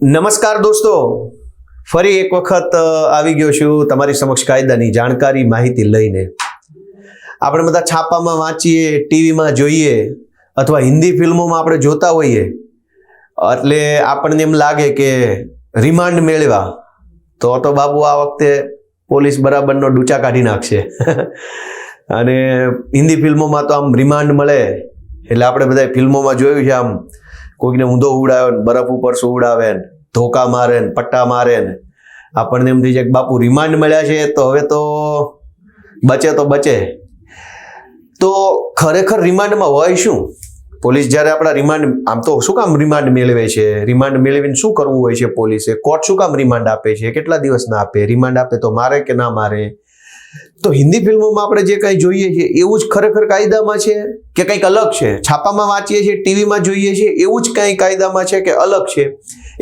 નમસ્કાર દોસ્તો, ફરી એક વખત આવી ગયો છું તમારી સમક્ષ કાયદાની જાણકારી માહિતી લઈને. આપણે બધા છાપામાં વાંચીએ, ટીવીમાં જોઈએ અથવા હિન્દી ફિલ્મોમાં આપણે જોતા હોઈએ એટલે આપણને એમ લાગે કે રિમાન્ડ મેળવ્યા તો બાબુ આ વખતે પોલીસ બરાબરનો ડૂચા કાઢી નાખશે. અને હિન્દી ફિલ્મોમાં તો આમ રિમાન્ડ મળે એટલે આપણે બધા ફિલ્મોમાં જોયું છે, આમ કોઈકને ઊંધો ઉડાવે ને બરફ ઉપર સુવડાવે ને ધોકા મારે ને પટ્ટા મારે ને આપણને એમ થઈ જાય કે બાપુ રિમાન્ડ મળ્યા છે તો હવે તો બચે. તો ખરેખર રિમાન્ડમાં હોય શું? પોલીસ જ્યારે આપણા રિમાન્ડ, આમ તો શું કામ રિમાન્ડ મેળવે છે? રિમાન્ડ મેળવીને શું કરવું હોય છે પોલીસે? કોર્ટ શું કામ રિમાન્ડ આપે છે? કેટલા દિવસના આપે? રિમાન્ડ આપે તો મારે કે ના મારે? તો હિન્દી ફિલ્મોમાં આપણે જે કંઈ જોઈએ છીએ એવું જ ખરેખર કાયદામાં છે કે કંઈક અલગ છે? છાપામાં વાંચીએ છીએ, ટીવીમાં જોઈએ છીએ એવું જ કંઈ કાયદામાં છે કે અલગ છે?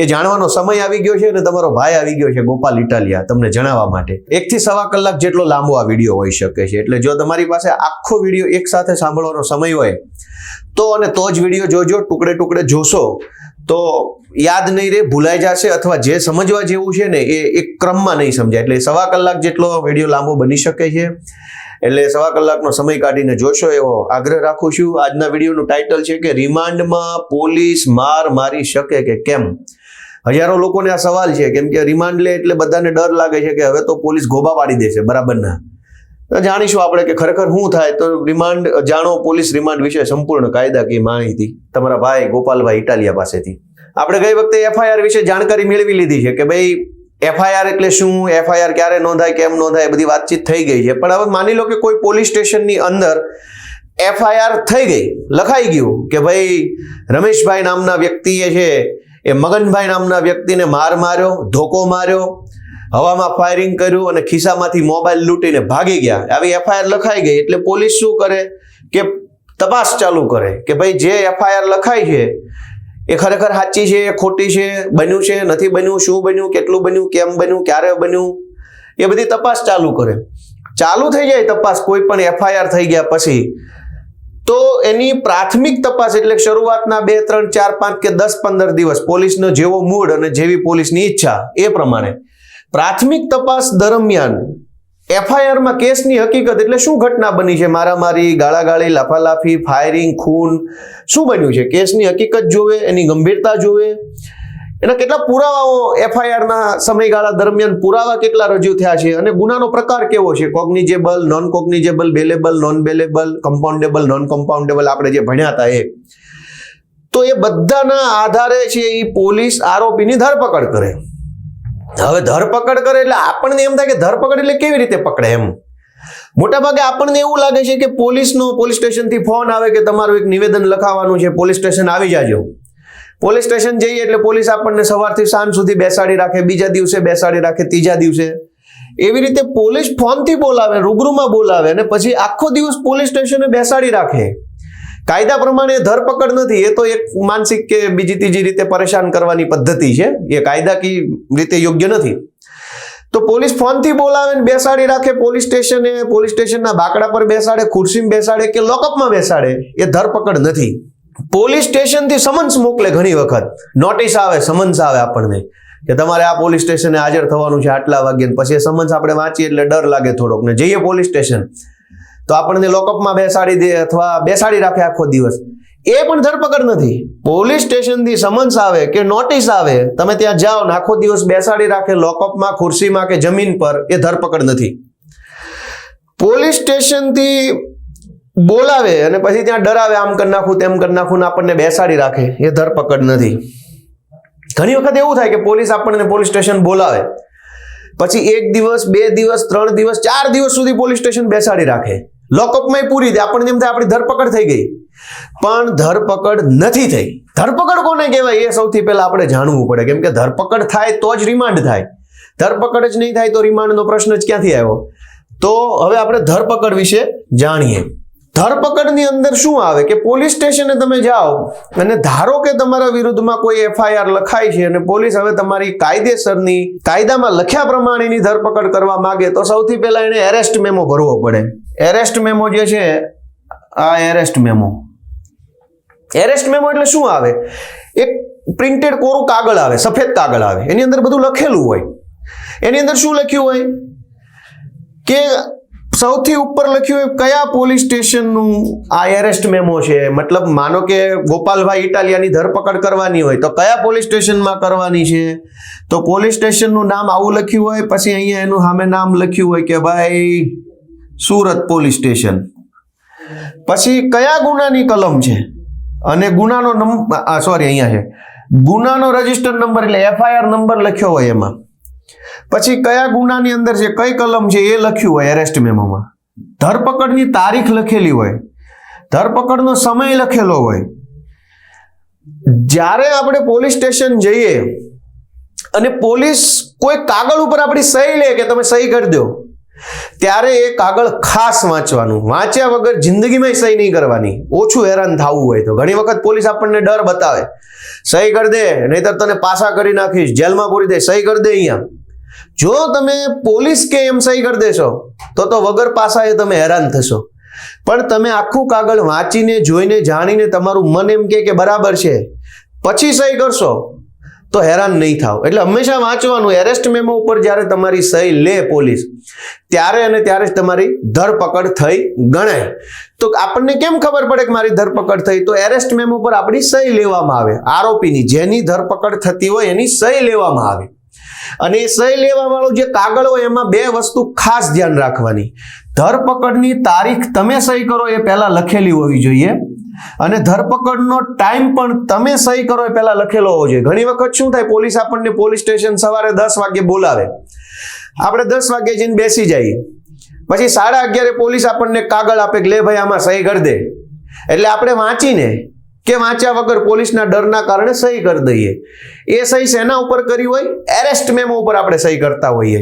એ જાણવાનો સમય આવી ગયો છે અને તમારો ભાઈ આવી ગયો છે ગોપાલ ઇટાલિયા તમને જણાવવા માટે. 1 થી સવા કલાક જેટલો લાંબો આ વિડીયો હોઈ શકે છે. એટલે જો તમારી પાસે આખો વિડીયો એક સાથે સાંભળવાનો સમય હોય તો જ વિડીયો જોજો. ટુકડે જોશો તો યાદ નહીં રહે, ભૂલાઈ જશે, અથવા જે સમજવા જેવું છે ને એ એક ક્રમમાં નહીં સમજાય. એટલે સવા કલાક જેટલો વિડીયો લાંબો બની શકે છે. એટલે સવા કલાકનો સમય કાઢીને જોશો એવો આગ્રહ રાખું છું. આજના વિડીયોનું ટાઇટલ છે કે રિમાન્ડમાં પોલીસ માર મારી શકે કે કેમ? હજારો લોકોને આ સવાલ છે, કેમ કે રિમાન્ડ લે એટલે બધાને ડર લાગે છે કે હવે તો પોલીસ ગોબા પાડી દેશે બરાબરના. જાણીશું આપણે કે ખરેખર શું થાય. તો રિમાન્ડ જાણો, પોલીસ રિમાન્ડ વિશે સંપૂર્ણ કાયદાકીય માહિતી તમારા ભાઈ ગોપાલભાઈ ઇટાલિયા પાસેથી. આપણે ગઈ વખતે એફઆઈઆર વિશે જાણકારી મેળવી લીધી છે કે ભાઈ એફઆઈઆર એટલે શું, એફઆઈઆર ક્યારે નોંધાય, કેમ નોંધાય, બધી વાતચીત થઈ ગઈ છે. પણ હવે માની લો કે કોઈ પોલીસ સ્ટેશનની અંદર એફઆઈઆર થઈ ગઈ, લખાઈ ગયું કે ભાઈ રમેશભાઈ નામના વ્યક્તિએ છે એ મગનભાઈ નામના વ્યક્તિને માર માર્યો, ધોકો માર્યો, હવામાં ફાયરિંગ કર્યું અને ખિસ્સામાંથી મોબાઈલ લૂંટીને ભાગી ગયા. આવી એફઆઈઆર લખાઈ ગઈ એટલે પોલીસ શું કરે કે તપાસ ચાલુ કરે કે ભાઈ જે એફઆઈઆર લખાઈ છે એ ખરેખર સાચી છે, ખોટી છે, બન્યું છે, નથી બન્યું, શું બન્યું, કેટલું બન્યું, કેમ બન્યું, ક્યારે બન્યું, એ બધી તપાસ ચાલુ કરે. ચાલુ થઈ જાય તપાસ કોઈ પણ એફઆઈઆર થઈ ગયા પછી, તો એની પ્રાથમિક તપાસ એટલે શરૂઆતના 2, 3, 4, 5 કે 10, 15 દિવસ પોલીસનો જેવો મૂડ અને જેવી પોલીસની ઈચ્છા એ પ્રમાણે પ્રાથમિક તપાસ દરમિયાન એફઆઈઆરમાં કેસની હકીકત એટલે શું ઘટના બની છે, મારામારી, ગાળાગાળી, લાફાલાફી, ફાયરિંગ, ખૂન, શું બન્યું છે, કેસની હકીકત જોવે, એની ગંભીરતા જોવે, એના કેટલા પુરાવાઓ એફઆઈઆરના સમયગાળા દરમિયાન પુરાવા કેટલા રજૂ થયા છે અને ગુનાનો પ્રકાર કેવો છે, cognizable, non cognizable, bailable, non bailable, compoundable, non compoundable, આપણે જે ભણ્યા હતા એ. તો એ બધાના આધારે છે એ પોલીસ આરોપીની ધરપકડ કરે. હવે ધરપકડ કરે એટલે આપણને એમ થાય કે ધરપકડ એટલે કેવી રીતે પકડે એમ. મોટાભાગે આપણને એવું લાગે છે કે પોલીસ સ્ટેશનથી ફોન આવે કે તમારું એક નિવેદન લખાવવાનું છે, પોલીસ સ્ટેશન આવી જાજો. પોલીસ સ્ટેશન જઈએ એટલે પોલીસ આપણને સવારથી સાંજ સુધી બેસાડી રાખે, બીજા દિવસે બેસાડી રાખે, ત્રીજા દિવસે. એવી રીતે પોલીસ ફોનથી બોલાવે, રૂબરૂમાં બોલાવે અને પછી આખો દિવસ પોલીસ સ્ટેશને બેસાડી રાખે. કાયદા પ્રમાણે ધરપકડ નથી, એ તો એક માનસિક કે બીજી ત્રીજી રીતે પરેશાન કરવાની પદ્ધતિ છે, એ કાયદાકીય રીતે યોગ્ય નથી. તો પોલીસ ફોનથી બોલાવે ને બેસાડી રાખે પોલીસ સ્ટેશનના બાકડા પર બેસાડે, ખુરશીમાં બેસાડે કે લોકઅપમાં બેસાડે, એ ધરપકડ નથી. પોલીસ સ્ટેશનથી સમન્સ મોકલે, ઘણી વખત નોટિસ આવે, સમન્સ આવે આપણને કે તમારે આ પોલીસ સ્ટેશને હાજર થવાનું છે આટલા વાગ્યે. પછી એ સમન્સ આપણે વાંચીએ એટલે ડર લાગે થોડોક ને જઈએ પોલીસ સ્ટેશન તો આપણને લોકઅપમાં બેસાડી દે અથવા બેસાડી રાખે આખો દિવસ. એ પણ ધરપકડ નથી. પોલીસ સ્ટેશનથી સમન્સ આવે કે નોટિસ આવે, તમે ત્યાં જાઓ ને આખો દિવસ બેસાડી રાખે લોકઅપમાં, ખુરશીમાં કે જમીન પર, એ ધરપકડ નથી. પોલીસ સ્ટેશનથી બોલાવે અને પછી ત્યાં ડરાવે, આમ કરી નાખું, તેમ કરી નાખું ને આપણને બેસાડી રાખે, એ ધરપકડ નથી. ઘણી વખત એવું થાય કે પોલીસ આપણને પોલીસ સ્ટેશન બોલાવે, પછી 1 દિવસ, 2 દિવસ, 3 દિવસ, 4 દિવસ સુધી પોલીસ સ્ટેશન બેસાડી રાખે, લોકઅપમાં પૂરી દે. આપણને એમ થાય આપણી ધરપકડ થઈ ગઈ, પણ ધરપકડ નથી થઈ. ધરપકડ કોને કહેવાય એ સૌથી પહેલા આપણે જાણવું પડે, કેમ કે ધરપકડ થાય તો જ રિમાન્ડ થાય. ધરપકડ જ નહીં થાય તો રિમાન્ડનો પ્રશ્ન જ ક્યાંથી આવ્યો? તો હવે આપણે ધરપકડ વિશે જાણીએ. ધરપકડની અંદર શું આવે કે પોલીસ સ્ટેશને તમે જાઓ અને ધારો કે તમારા વિરુદ્ધમાં કોઈ એફઆઈઆર લખાઈ છે અને પોલીસ હવે તમારી કાયદેસરની કાયદામાં લખ્યા પ્રમાણેની ધરપકડ કરવા માંગે તો સૌથી પહેલા એને એરેસ્ટ મેમો ભરવો પડે. એરેસ્ટ મેમો જે છે આ એરેસ્ટ મેમો એટલે શું આવે? એક પ્રિન્ટેડ કોરું કાગળ આવે, સફેદ કાગળ આવે, એની અંદર બધું લખેલું હોય. એની અંદર શું લખ્યું હોય કે સૌથી ઉપર લખ્યું હોય કયા પોલીસ સ્ટેશનનું આ એરેસ્ટ મેમો છે. મતલબ માનો કે ગોપાલભાઈ ઇટાલિયાની ધરપકડ કરવાની હોય તો કયા પોલીસ સ્ટેશનમાં કરવાની છે, તો પોલીસ સ્ટેશનનું નામ આવું લખ્યું હોય. પછી અહીંયા એનું સામે નામ લખ્યું હોય કે ભાઈ સુરત પોલીસ સ્ટેશન. પછી કયા ગુનાની કલમ છે અને ગુનાનો નંબર, સોરી અહીંયા છે ગુનાનો રજિસ્ટર નંબર એટલે FIR નંબર લખ્યો હોય એમાં. પછી કયા ગુનાની અંદર છે, કઈ કલમ છે એ લખ્યું હોય એરેસ્ટ મેમોમાં. ધરપકડની તારીખ લખેલી હોય, ધરપકડનો સમય લખેલો હોય. જ્યારે આપણે પોલીસ સ્ટેશન જઈએ અને પોલીસ કોઈ કાગળ ઉપર આપણી સહી લે કે તમે સહી કરી દો, ત્યારે એ કાગળ ખાસ વાંચવાનું. વાંચ્યા વગર જિંદગીમાં સહી નહીં કરવાની. ઓછું હેરાન થવું હોય તો ઘણી વખત પોલીસ આપણને ડર બતાવે, સહી કરી દે નહીતર તને પાસા કરી નાખીશ, જેલમાં પૂરી દે, સહી કરી દે અહીંયા. જો તમે પોલીસ કે એમ સહી કરી દેશો તો વગર પાસાએ તમે હેરાન થશો. પણ તમે આખું કાગળ વાંચીને જોઈને જાણીને તમારું મન એમ કે બરાબર છે પછી સહી કરશો તો હેરાન નહીં થાવ. એટલે હંમેશા વાંચવાનું. એરેસ્ટ મેમો ઉપર જ્યારે તમારી સહી લે પોલીસ ત્યારે અને ત્યારે જ તમારી ધરપકડ થઈ ગણાય. તો આપણને કેમ ખબર પડે કે મારી ધરપકડ થઈ, તો એરેસ્ટ મેમો પર આપણી સહી લેવામાં આવે. આરોપીની જેની ધરપકડ થતી હોય એની સહી લેવામાં આવે. અને એ સહી લેવા વાળો જે કાગળ હોય એમાં બે વસ્તુ ખાસ ધ્યાન રાખવાની. ધરપકડની તારીખ તમે સહી કરો એ પહેલા લખેલી હોવી જોઈએ અને ધરપકડનો ટાઈમ પણ તમે સહી કરો એ પહેલા લખેલો હોવો જોઈએ. ઘણી વખત શું થાય, પોલીસ આપણને પોલીસ સ્ટેશન સવારે 10 વાગે બોલાવે, આપણે 10 વાગે જઈને બેસી જઈએ, પછી 11:30 પોલીસ આપણને કાગળ આપે કે લે ભાઈ આમાં સહી કરી દે. એટલે આપણે વાંચીને કે વાંચ્યા વગર પોલીસના ડરના કારણે સહી કરી દઈએ. એ સહી શેના ઉપર કરી હોય, એરેસ્ટ મેમો ઉપર આપણે સહી કરતા હોઈએ.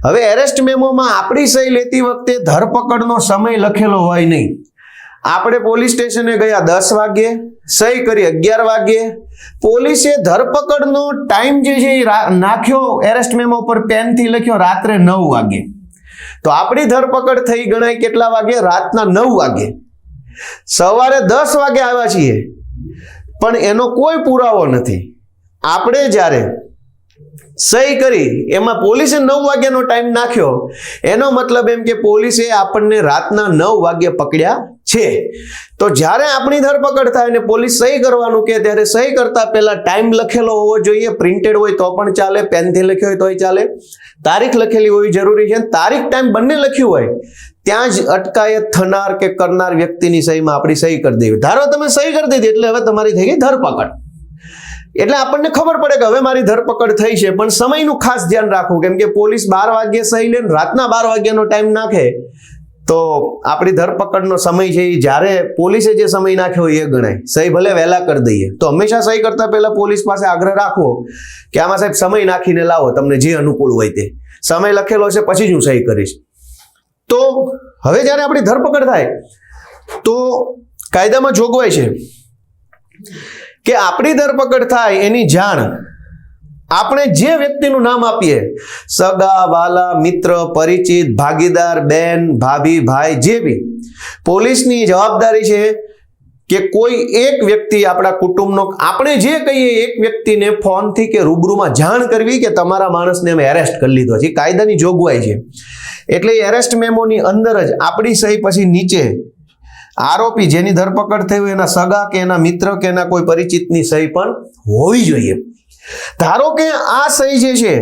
હવે એરેસ્ટ મેમોમાં આપણી સહી લેતી વખતે ધરપકડનો સમય લખેલો હોય નહીં. આપણે પોલીસ સ્ટેશને ગયા 10 વાગ્યે, સહી કરી 11 વાગ્યે. પોલીસે ધરપકડનો ટાઈમ જે છે એ નાખ્યો એરેસ્ટ મેમો પર, પેનથી લખ્યો રાત્રે 9 વાગે. તો આપણી ધરપકડ થઈ ગણાય કેટલા વાગે, રાતના 9 વાગે. સવારે 10 વાગે આવ્યા છીએ પણ એનો કોઈ પુરાવો નથી. આપણે જ્યારે સહી કરી એમાં પોલીસે 9 વાગ્યાનો ટાઈમ નાખ્યો, એનો મતલબ એમ કે પોલીસે આપણને રાતના 9 વાગ્યે પકડ્યા છે. તો જ્યારે આપણી ધરપકડ થાય અને પોલીસ સહી કરવાનું કે ત્યારે સહી કરતા પહેલા ટાઈમ લખેલો હોવો જોઈએ. પ્રિન્ટેડ હોય તો પણ ચાલે, પેનથી લખ્યો હોય તોય ચાલે, તારીખ લખેલી હોવી જરૂરી છે. તારીખ ટાઈમ બંને લખ્યું હોય ત્યાં જ અટકાયત થનાર કે કરનાર વ્યક્તિની સહીમાં આપણી સહી કરી દેવી. ધારો તમે સહી કરી દીધી એટલે હવે તમારી થઈ ગઈ ધરપકડ. એટલે આપણને ખબર પડે કે હવે મારી ધરપકડ થઈ છે. પણ સમયનું ખાસ ધ્યાન રાખવું, કેમ કે પોલીસ 12 વાગ્યે સહી લે, રાતના 12 વાગ્યાનો ટાઈમ નાખે તો આપણી ધરપકડનો સમય છે એ જ્યારે પોલીસે જે સમય નાખ્યો એ ગણાય. સહી ભલે વહેલા કરી દઈએ. તો હંમેશા સહી કરતા પહેલા પોલીસ પાસે આગ્રહ રાખવો કે આમાં સાહેબ સમય નાખીને લાવો, તમને જે અનુકૂળ હોય તે. સમય લખેલો છે પછી જ હું સહી કરીશ. તો હવે જ્યારે આપણી ધરપકડ થાય તો કાયદામાં જોગવાઈ છે કે આપણી ધરપકડ થાય એની જાણ આપણે જે વ્યક્તિનું નામ આપીએ, સગા, વાલા, મિત્ર, પરિચિત, ભાગીદાર, બેન, ભાભી, ભાઈ, જે બી, પોલીસની જવાબદારી છે કે કોઈ એક વ્યક્તિ આપણા કુટુંબનો, આપણે જે કહીએ એક વ્યક્તિને ફોનથી કે રૂબરૂમાં જાણ કરવી કે તમારા માણસને અમે એરેસ્ટ કરી લીધો છે. કાયદાની જોગવાઈ છે. એટલે એરેસ્ટ મેમોની અંદર જ આપણી સહી પછી નીચે આરોપી જેની ધરપકડ થઈ હોય એના સગા કે એના મિત્ર કે એના કોઈ પરિચિતની સહી પણ હોવી જોઈએ. ધારો કે આ સહી જે છે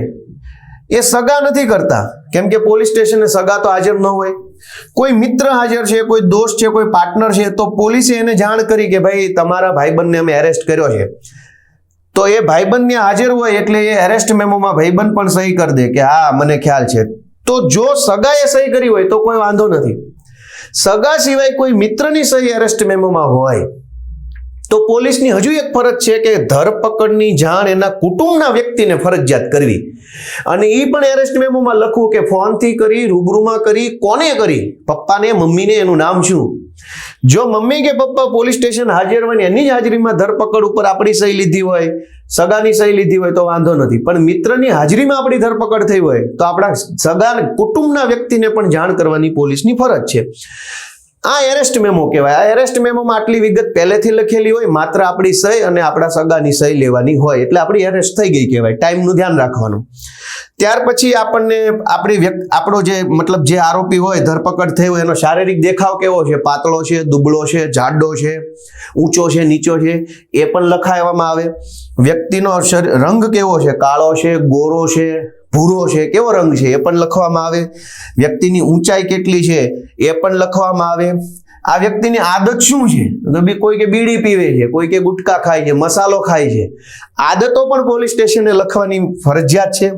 એ સગા નથી કરતા, કેમ કે પોલીસ સ્ટેશને સગા તો હાજર ન હોય, કોઈ મિત્ર હાજર છે, કોઈ દોસ્ત છે, કોઈ પાર્ટનર છે, તો પોલીસે એને જાણ કરી કે ભાઈ તમારા ભાઈબંધને અમે એરેસ્ટ કર્યો છે. તો એ ભાઈબંધ હાજર હોય એટલે એ એરેસ્ટ મેમોમાં ભાઈબંધ પણ સહી કરી દે કે હા મને ખ્યાલ છે. તો જો સગાએ સહી કરી હોય તો કોઈ વાંધો નથી. સગા સિવાય કોઈ મિત્રની સહી એરેસ્ટ મેમોમાં હોય તો પોલીસની હજુ એક ફરજ છે કે ધરપકડની જાણ એના કુટુંબના વ્યક્તિને ફરજિયાત કરવી. અને એ પણ એરેસ્ટ મેમોમાં લખવું કે ફોનથી કરી, રૂબરૂમાં કરી, કોને કરી, પપ્પાને, મમ્મીને, એનું નામ શું. જો મમ્મી કે પપ્પા પોલીસ સ્ટેશન હાજર હોય ને એની જ હાજરીમાં ધરપકડ ઉપર આપણી સહી લીધી હોય, સગાની સહી લીધી હોય તો વાંધો નથી. પણ મિત્રની હાજરીમાં આપણી ધરપકડ થઈ હોય તો આપણા સગા કુટુંબના વ્યક્તિને પણ જાણ કરવાની પોલીસની ફરજ છે. આ એરેસ્ટ મેમો કહેવાય. આ એરેસ્ટ મેમોમાં આટલી વિગત પહેલેથી લખેલી હોય, માત્ર આપણી સહી અને આપણા સગાની સહી લેવાની હોય એટલે આપણી એરેસ્ટ થઈ ગઈ કહેવાય. ટાઈમનું ધ્યાન રાખવાનું. ત્યાર પછી આપણને આપણો જે મતલબ જે આરોપી હોય, ધરપકડ થઈ હોય, એનો શારીરિક દેખાવ કેવો છે, પાતળો છે, દુબળો છે, જાડો છે, ઊંચો છે, નીચો છે, એ પણ લખાવવામાં આવે. વ્યક્તિનો રંગ કેવો છે, કાળો છે, ગોરો છે, ભૂરો છે, કેવો રંગ છે એ પણ લખવામાં આવે. વ્યક્તિની ઊંચાઈ કેટલી છે એ પણ લખવામાં આવે. આ વ્યક્તિની આદત શું છે, કોઈ કે બીડી પીવે છે, કોઈ કે ગુટખા ખાય છે, મસાલો ખાય છે, આદતો પણ પોલીસ સ્ટેશને લખવાની ફરજિયાત છે.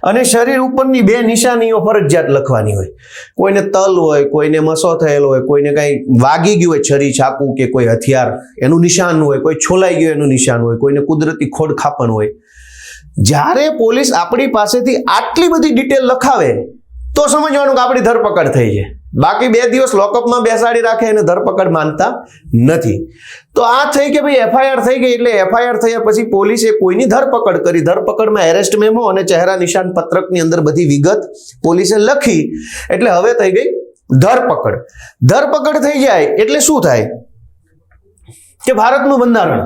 અને શરીર ઉપરની 2 નિશાનીઓ ફરજિયાત લખવાની હોય. કોઈને તલ હોય, કોઈને મસો થયેલો હોય, કોઈને કઈ વાગી ગયું હોય, છરી, ચાકુ કે કોઈ હથિયાર, એનું નિશાન હોય, કોઈ છોલાઈ ગયું એનું નિશાન હોય, કોઈને કુદરતી ખોડ ખાપણ હોય. જ્યારે પોલીસ આપણી પાસેથી આટલી બધી ડિટેલ લખાવે તો સમજવાનું કે આપણી ધરપકડ થઈ છે. બાકી 2 દિવસ લોકઅપમાં બેસાડી રાખે એને ધરપકડ માનતા નથી. તો આ થઈ કે ભાઈ એફઆઈઆર થઈ ગઈ એટલે એફઆઈઆર થયા પછી પોલીસે કોઈની ધરપકડ કરી. ધરપકડમાં એરેસ્ટ મેમો અને ચહેરા નિશાન પત્રકની અંદર બધી વિગત પોલીસે લખી એટલે હવે થઈ ગઈ ધરપકડ. ધરપકડ થઈ જાય એટલે શું થાય કે ભારતનું બંધારણ,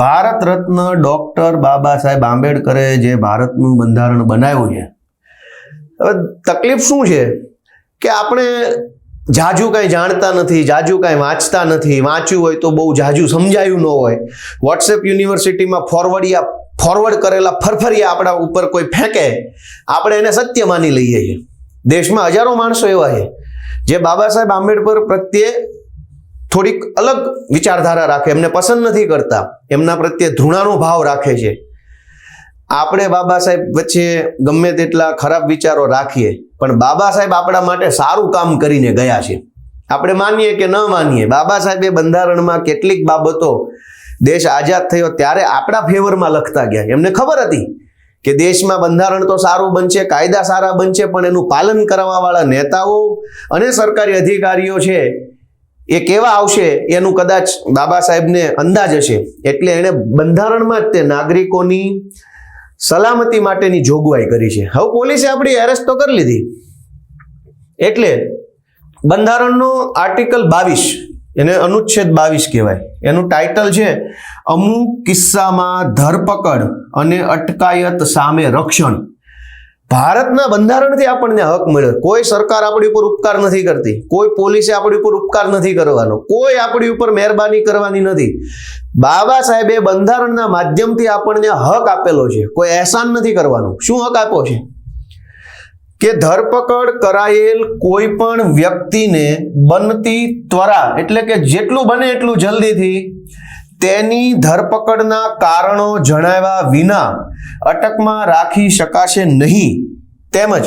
ભારત રત્ન ડોક્ટર બાબા સાહેબ આંબેડકરે જે ભારતનું બંધારણ બનાવ્યું છે. હવે તકલીફ શું છે કે આપણે જાજુ કાંઈ જાણતા નથી, જાજુ કાંઈ વાંચતા નથી. વાંચ્યું હોય તો બહુ જાજુ સમજાયું ન હોય. વોટ્સએપ યુનિવર્સિટીમાં ફોરવર્ડ કરેલા ફરફરિયા આપણા ઉપર કોઈ ફેંકે, આપણે એને સત્ય માની લઈએ છીએ. દેશમાં હજારો માણસો એવા છે જે બાબા સાહેબ આંબેડકર પ્રત્યે થોડીક અલગ વિચારધારા રાખે, એમને પસંદ નથી કરતા, એમના પ્રત્યે ધૃણાનો ભાવ રાખે છે. આપણે બાબા સાહેબ વચ્ચે ગમે તેટલા ખરાબ વિચારો રાખીએ પણ બાબા સાહેબ આપણા માટે સારું કામ કરીને ગયા છે. આપણે માનીએ કે ન માનીએ, બાબા સાહેબે બંધારણમાં કેટલીક બાબતો દેશ આઝાદ થયો ત્યારે આપણા ફેવરમાં લખતા ગયા. એમને ખબર હતી કે દેશમાં બંધારણ તો સારું બનશે, કાયદા સારા બનશે, પણ એનું પાલન કરવાવાળા નેતાઓ અને સરકારી અધિકારીઓ છે એ કેવા આવશે એનું કદાચ બાબા સાહેબને અંદાજ હશે. એટલે એણે બંધારણમાં જ તે નાગરિકોની સલામતી માટેની જોગવાઈ કરી છે. હવે પોલીસે આપણી એરેસ્ટ તો કરી લીધી એટલે બંધારણનો આર્ટિકલ 22, એને અનુચ્છેદ 22 કહેવાય. એનું ટાઇટલ છે અમુક કિસ્સામાં ધરપકડ અને અટકાયત સામે રક્ષણ. ભારતના બંધારણથી આપણને હક મળ્યો. કોઈ સરકાર આપણી ઉપર ઉપકાર નથી કરતી, કોઈ પોલીસે આપણી ઉપર ઉપકાર નથી કરવાનો, કોઈ આપણી ઉપર મહેરબાની કરવાની નથી. બાબા સાહેબે બંધારણના માધ્યમથી આપણને હક આપેલો છે, કોઈ અહેસાન નથી કરવાનું. શું હક આપ્યો છે કે ધરપકડ કરાયેલ કોઈ પણ વ્યક્તિને બનતી ત્વરા એટલે કે જેટલું બને એટલું જલ્દીથી તેની ધરપકડના કારણો જણાવ્યા વિના અટકમાં રાખી શકાશે નહીં. તેમજ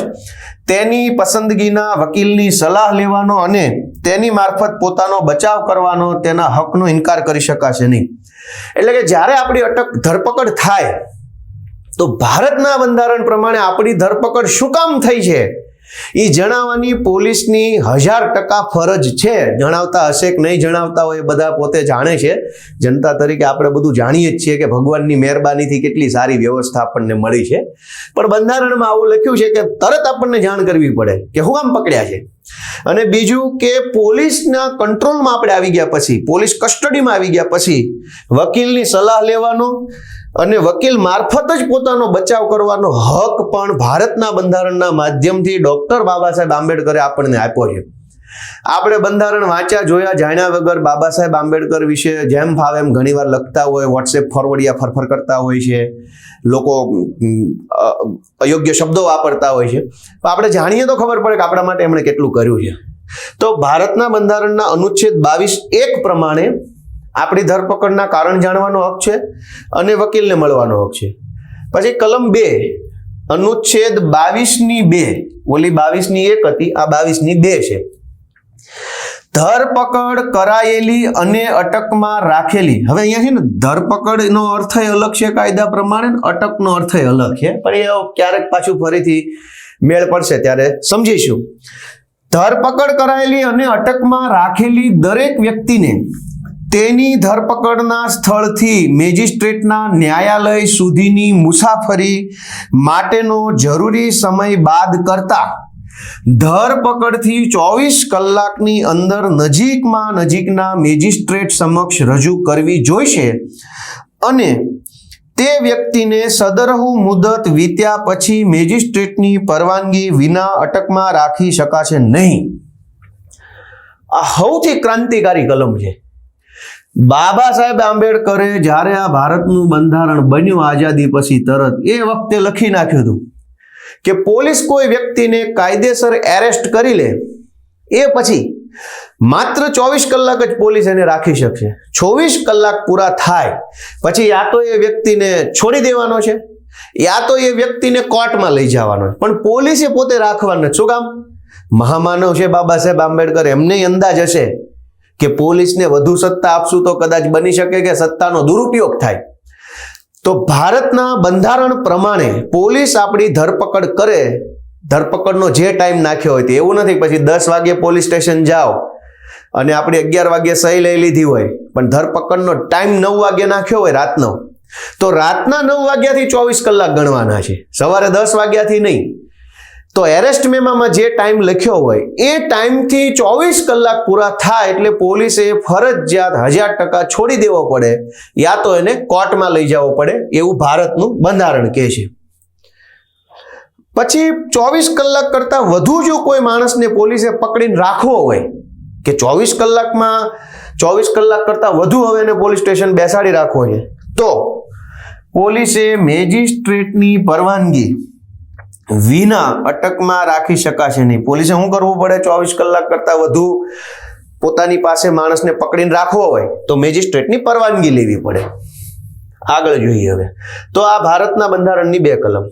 તેની પસંદગીના વકીલની સલાહ લેવાનો અને તેની મારફત પોતાનો બચાવ કરવાનો તેના હકનો ઇનકાર કરી શકાશે નહીં. એટલે કે જ્યારે આપણી ધરપકડ થાય તો ભારતના બંધારણ પ્રમાણે આપણી ધરપકડ શું કામ થઈ છે એ જણાવવાની પોલીસની 1000% ફરજ છે. જણાવતા હશે કે નહીં જણાવતા હોય એ બધા પોતે જાણે છે. જનતા તરીકે આપણે બધું જાણીએ જ છીએ કે ભગવાનની મહેરબાનીથી કેટલી સારી વ્યવસ્થા આપણને મળી છે. પણ બંધારણમાં આવું લખ્યું છે કે તરત આપણને જાણ કરવી પડે કે હું આમ પકડ્યા છે. અને બીજું કે પોલીસના કંટ્રોલમાં આપણે આવી ગયા પછી, પોલીસ કસ્ટડીમાં આવી ગયા પછી વકીલની સલાહ લેવાનો અને વકીલ મારફત જ પોતાનો બચાવ કરવાનો હક પણ ભારતના બંધારણના માધ્યમથી ડોક્ટર બાબા સાહેબ આંબેડકરે આપણને આપ્યો છે. આપણે બંધારણ વાંચ્યા જોયા જાણ્યા વગર બાબા સાહેબ આંબેડકર વિશે જેમ ફાવે એમ ઘણીવાર લખતા હોય, વોટ્સએપ ફોરવર્ડિયા ફરફર કરતા હોય છે, લોકો અયોગ્ય શબ્દો વાપરતા હોય છે. આપણે જાણીએ તો ખબર પડે કે આપણા માટે એમણે કેટલું કર્યું છે. તો ભારતના બંધારણના અનુચ્છેદ 22(1) પ્રમાણે આપણી ધરપકડના કારણ જાણવાનો હક છે અને વકીલને મળવાનો હક છે. પછી કલમ 2 અનુચ્છેદ 22(2), ઓલી 22(1) હતી, આ 22(2) છે. ધરપકડ કરાયેલી અને અટકમાં રાખેલી. હવે અહીંયા છે ને ધરપકડનો અર્થ અલગ છે કાયદા પ્રમાણે, અટકનો અર્થ અલગ છે, પણ એ ક્યારેક પાછું ફરીથી મેળ પડશે ત્યારે સમજીશું. ધરપકડ કરાયેલી અને અટકમાં રાખેલી દરેક વ્યક્તિને તેની ધરપકડના સ્થળથી મેજિસ્ટ્રેટના ન્યાયાલય સુધીની મુસાફરી માટેનો જરૂરી સમય બાદ કરતા ધરપકડથી 24 કલાકની અંદર નજીકના મેજિસ્ટ્રેટ સમક્ષ રજૂ કરવી જોઈશે અને તે વ્યક્તિને સદરહુ મુદત વીત્યા પછી મેજિસ્ટ્રેટની પરવાનગી વિના અટકમાં રાખી શકાશે નહીં. આ સૌથી ક્રાંતિકારી કલમ છે. બાબા સાહેબ આંબેડકરે જ્યારે આ ભારતનું બંધારણ બન્યું આઝાદી પછી તરત એ વખતે લખી નાખ્યું હતું કે પોલીસ કોઈ વ્યક્તિને કાયદેસર એરેસ્ટ કરી લે એ પછી માત્ર 24 કલાક જ પોલીસ એને રાખી શકશે. 24 કલાક પૂરા થાય પછી યા તો એ વ્યક્તિને છોડી દેવાનો છે યા તો એ વ્યક્તિને કોર્ટમાં લઈ જવાનો છે, પણ પોલીસે પોતે રાખવાનું. શું કામ? મહામાનવ છે બાબા સાહેબ આંબેડકર, એમને અંદાજ હશે કે પોલીસને વધુ સત્તા આપશું તો કદાચ બની શકે કે સત્તાનો દુરુપયોગ થાય. તો ભારતના બંધારણ પ્રમાણે પોલીસ આપણી ધરપકડ કરે, ધરપકડનો જે ટાઈમ નાખ્યો હોય તે એવું નથી પછી 10 વાગે પોલીસ સ્ટેશન જાઓ અને આપણે 11 વાગે સહી લઈ લીધી હોય, પણ ધરપકડનો ટાઈમ 9 વાગે નાખ્યો હોય રાતનો, તો રાતના 9 વાગ્યાથી 24 કલાક ગણવાના છે, સવારે 10 વાગ્યાથી નહીં. તો એરેસ્ટ મેમોમાં જે ટાઈમ લખ્યો હોય એ ટાઈમથી 24 કલાક પૂરા થાય એટલે પોલીસે ફરજિયાત 1000% છોડી દેવો પડે યા તો એને કોર્ટમાં લઈ જવો પડે, એવું ભારતનું બંધારણ કહે છે. પછી 24 કલાક કરતા વધુ જો કોઈ માણસને પોલીસે પકડીને રાખવો હોય કે 24 કલાક કરતા વધુ હવે એને પોલીસ સ્ટેશન બેસાડી રાખવો છે, તો પોલીસે મેજિસ્ટ્રેટની પરવાનગી વિના અટકમાં રાખી શકાશે નહીં. પોલીસે શું કરવું પડે? 24 કલાક કરતા વધુ પોતાની પાસે માણસને પકડીને રાખવો હોય તો મેજિસ્ટ્રેટની પરવાનગી લેવી પડે. આગળ જોઈએ હવે તો આ ભારતના બંધારણની 2 કલમ.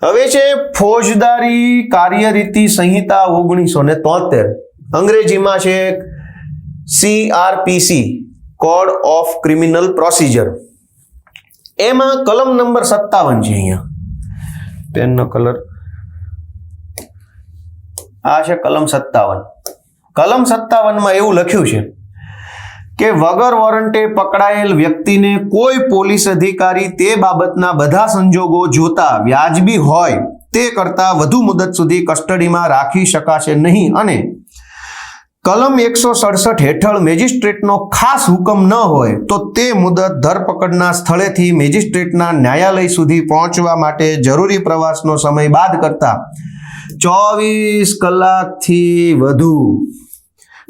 હવે છે ફોજદારી કાર્યરીતિ સંહિતા 1973, અંગ્રેજીમાં છે CRPC, code of criminal procedure. એમાં કલમ નંબર 57 છે. અહીંયા પેનનો કલર આ છે કલમ 57. કલમ 57માં એવું લખ્યું છે કે વગર વોરંટે પકડાયેલ વ્યક્તિને કોઈ પોલીસ અધિકારી તે બાબતના બધા સંજોગો જોતા વ્યાજબી હોય તે કરતા વધુ મુદત સુધી કસ્ટડીમાં રાખી શકાશે નહીં અને કલમ 167 હેઠળ મેજિસ્ટ્રેટનો ખાસ હુકમ ન હોય તો તે મુદત ધરપકડના સ્થળેથી મેજિસ્ટ્રેટના ન્યાયાલય સુધી પહોંચવા માટે જરૂરી પ્રવાસનો સમય બાદ કરતા 24 કલાકથી વધુ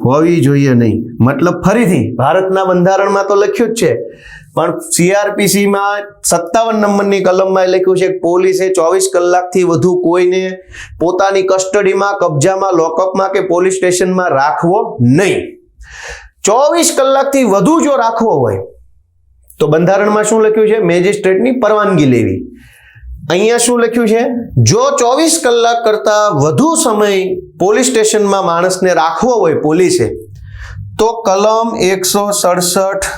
હોવી જોઈએ નહીં. મતલબ ફરીથી ભારતના બંધારણમાં તો લખ્યું જ છે, પણ CRPCમાં 57 નંબરની કલમમાં લખ્યું છે કે પોલીસે 24 કલાકથી વધુ કોઈને પોતાની કસ્ટડીમાં, કબજામાં, લોકઅપમાં કે પોલીસ સ્ટેશનમાં રાખવો નહીં. 24 કલાકથી વધુ જો રાખવો હોય તો બંધારણમાં શું લખ્યું છે? મેજિસ્ટ્રેટની પરવાનગી લેવી. અહીંયા શું લખ્યું છે? જો 24 કલાક કરતા વધુ સમય પોલીસ સ્ટેશનમાં માણસને રાખવો હોય પોલીસે તો કલમ 167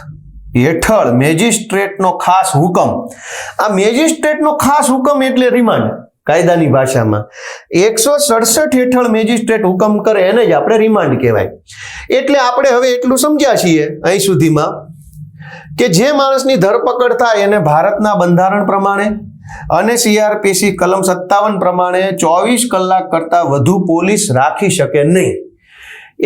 હેઠળ મેજિસ્ટ્રેટનો ખાસ હુકમ. આ મેજિસ્ટ્રેટનો ખાસ હુકમ એટલે રિમાન્ડ કાયદાની ભાષામાં. 167 હેઠળ મેજિસ્ટ્રેટ હુકમ કરે એને જ આપણે રિમાન્ડ કહેવાય. એટલે આપણે હવે એટલું સમજ્યા છીએ અહીં સુધીમાં કે જે માણસની ધરપકડ થાય એને ભારતના બંધારણ પ્રમાણે અને CRPC કલમ 57 પ્રમાણે 24 કલાક કરતા વધુ પોલીસ રાખી શકે નહીં.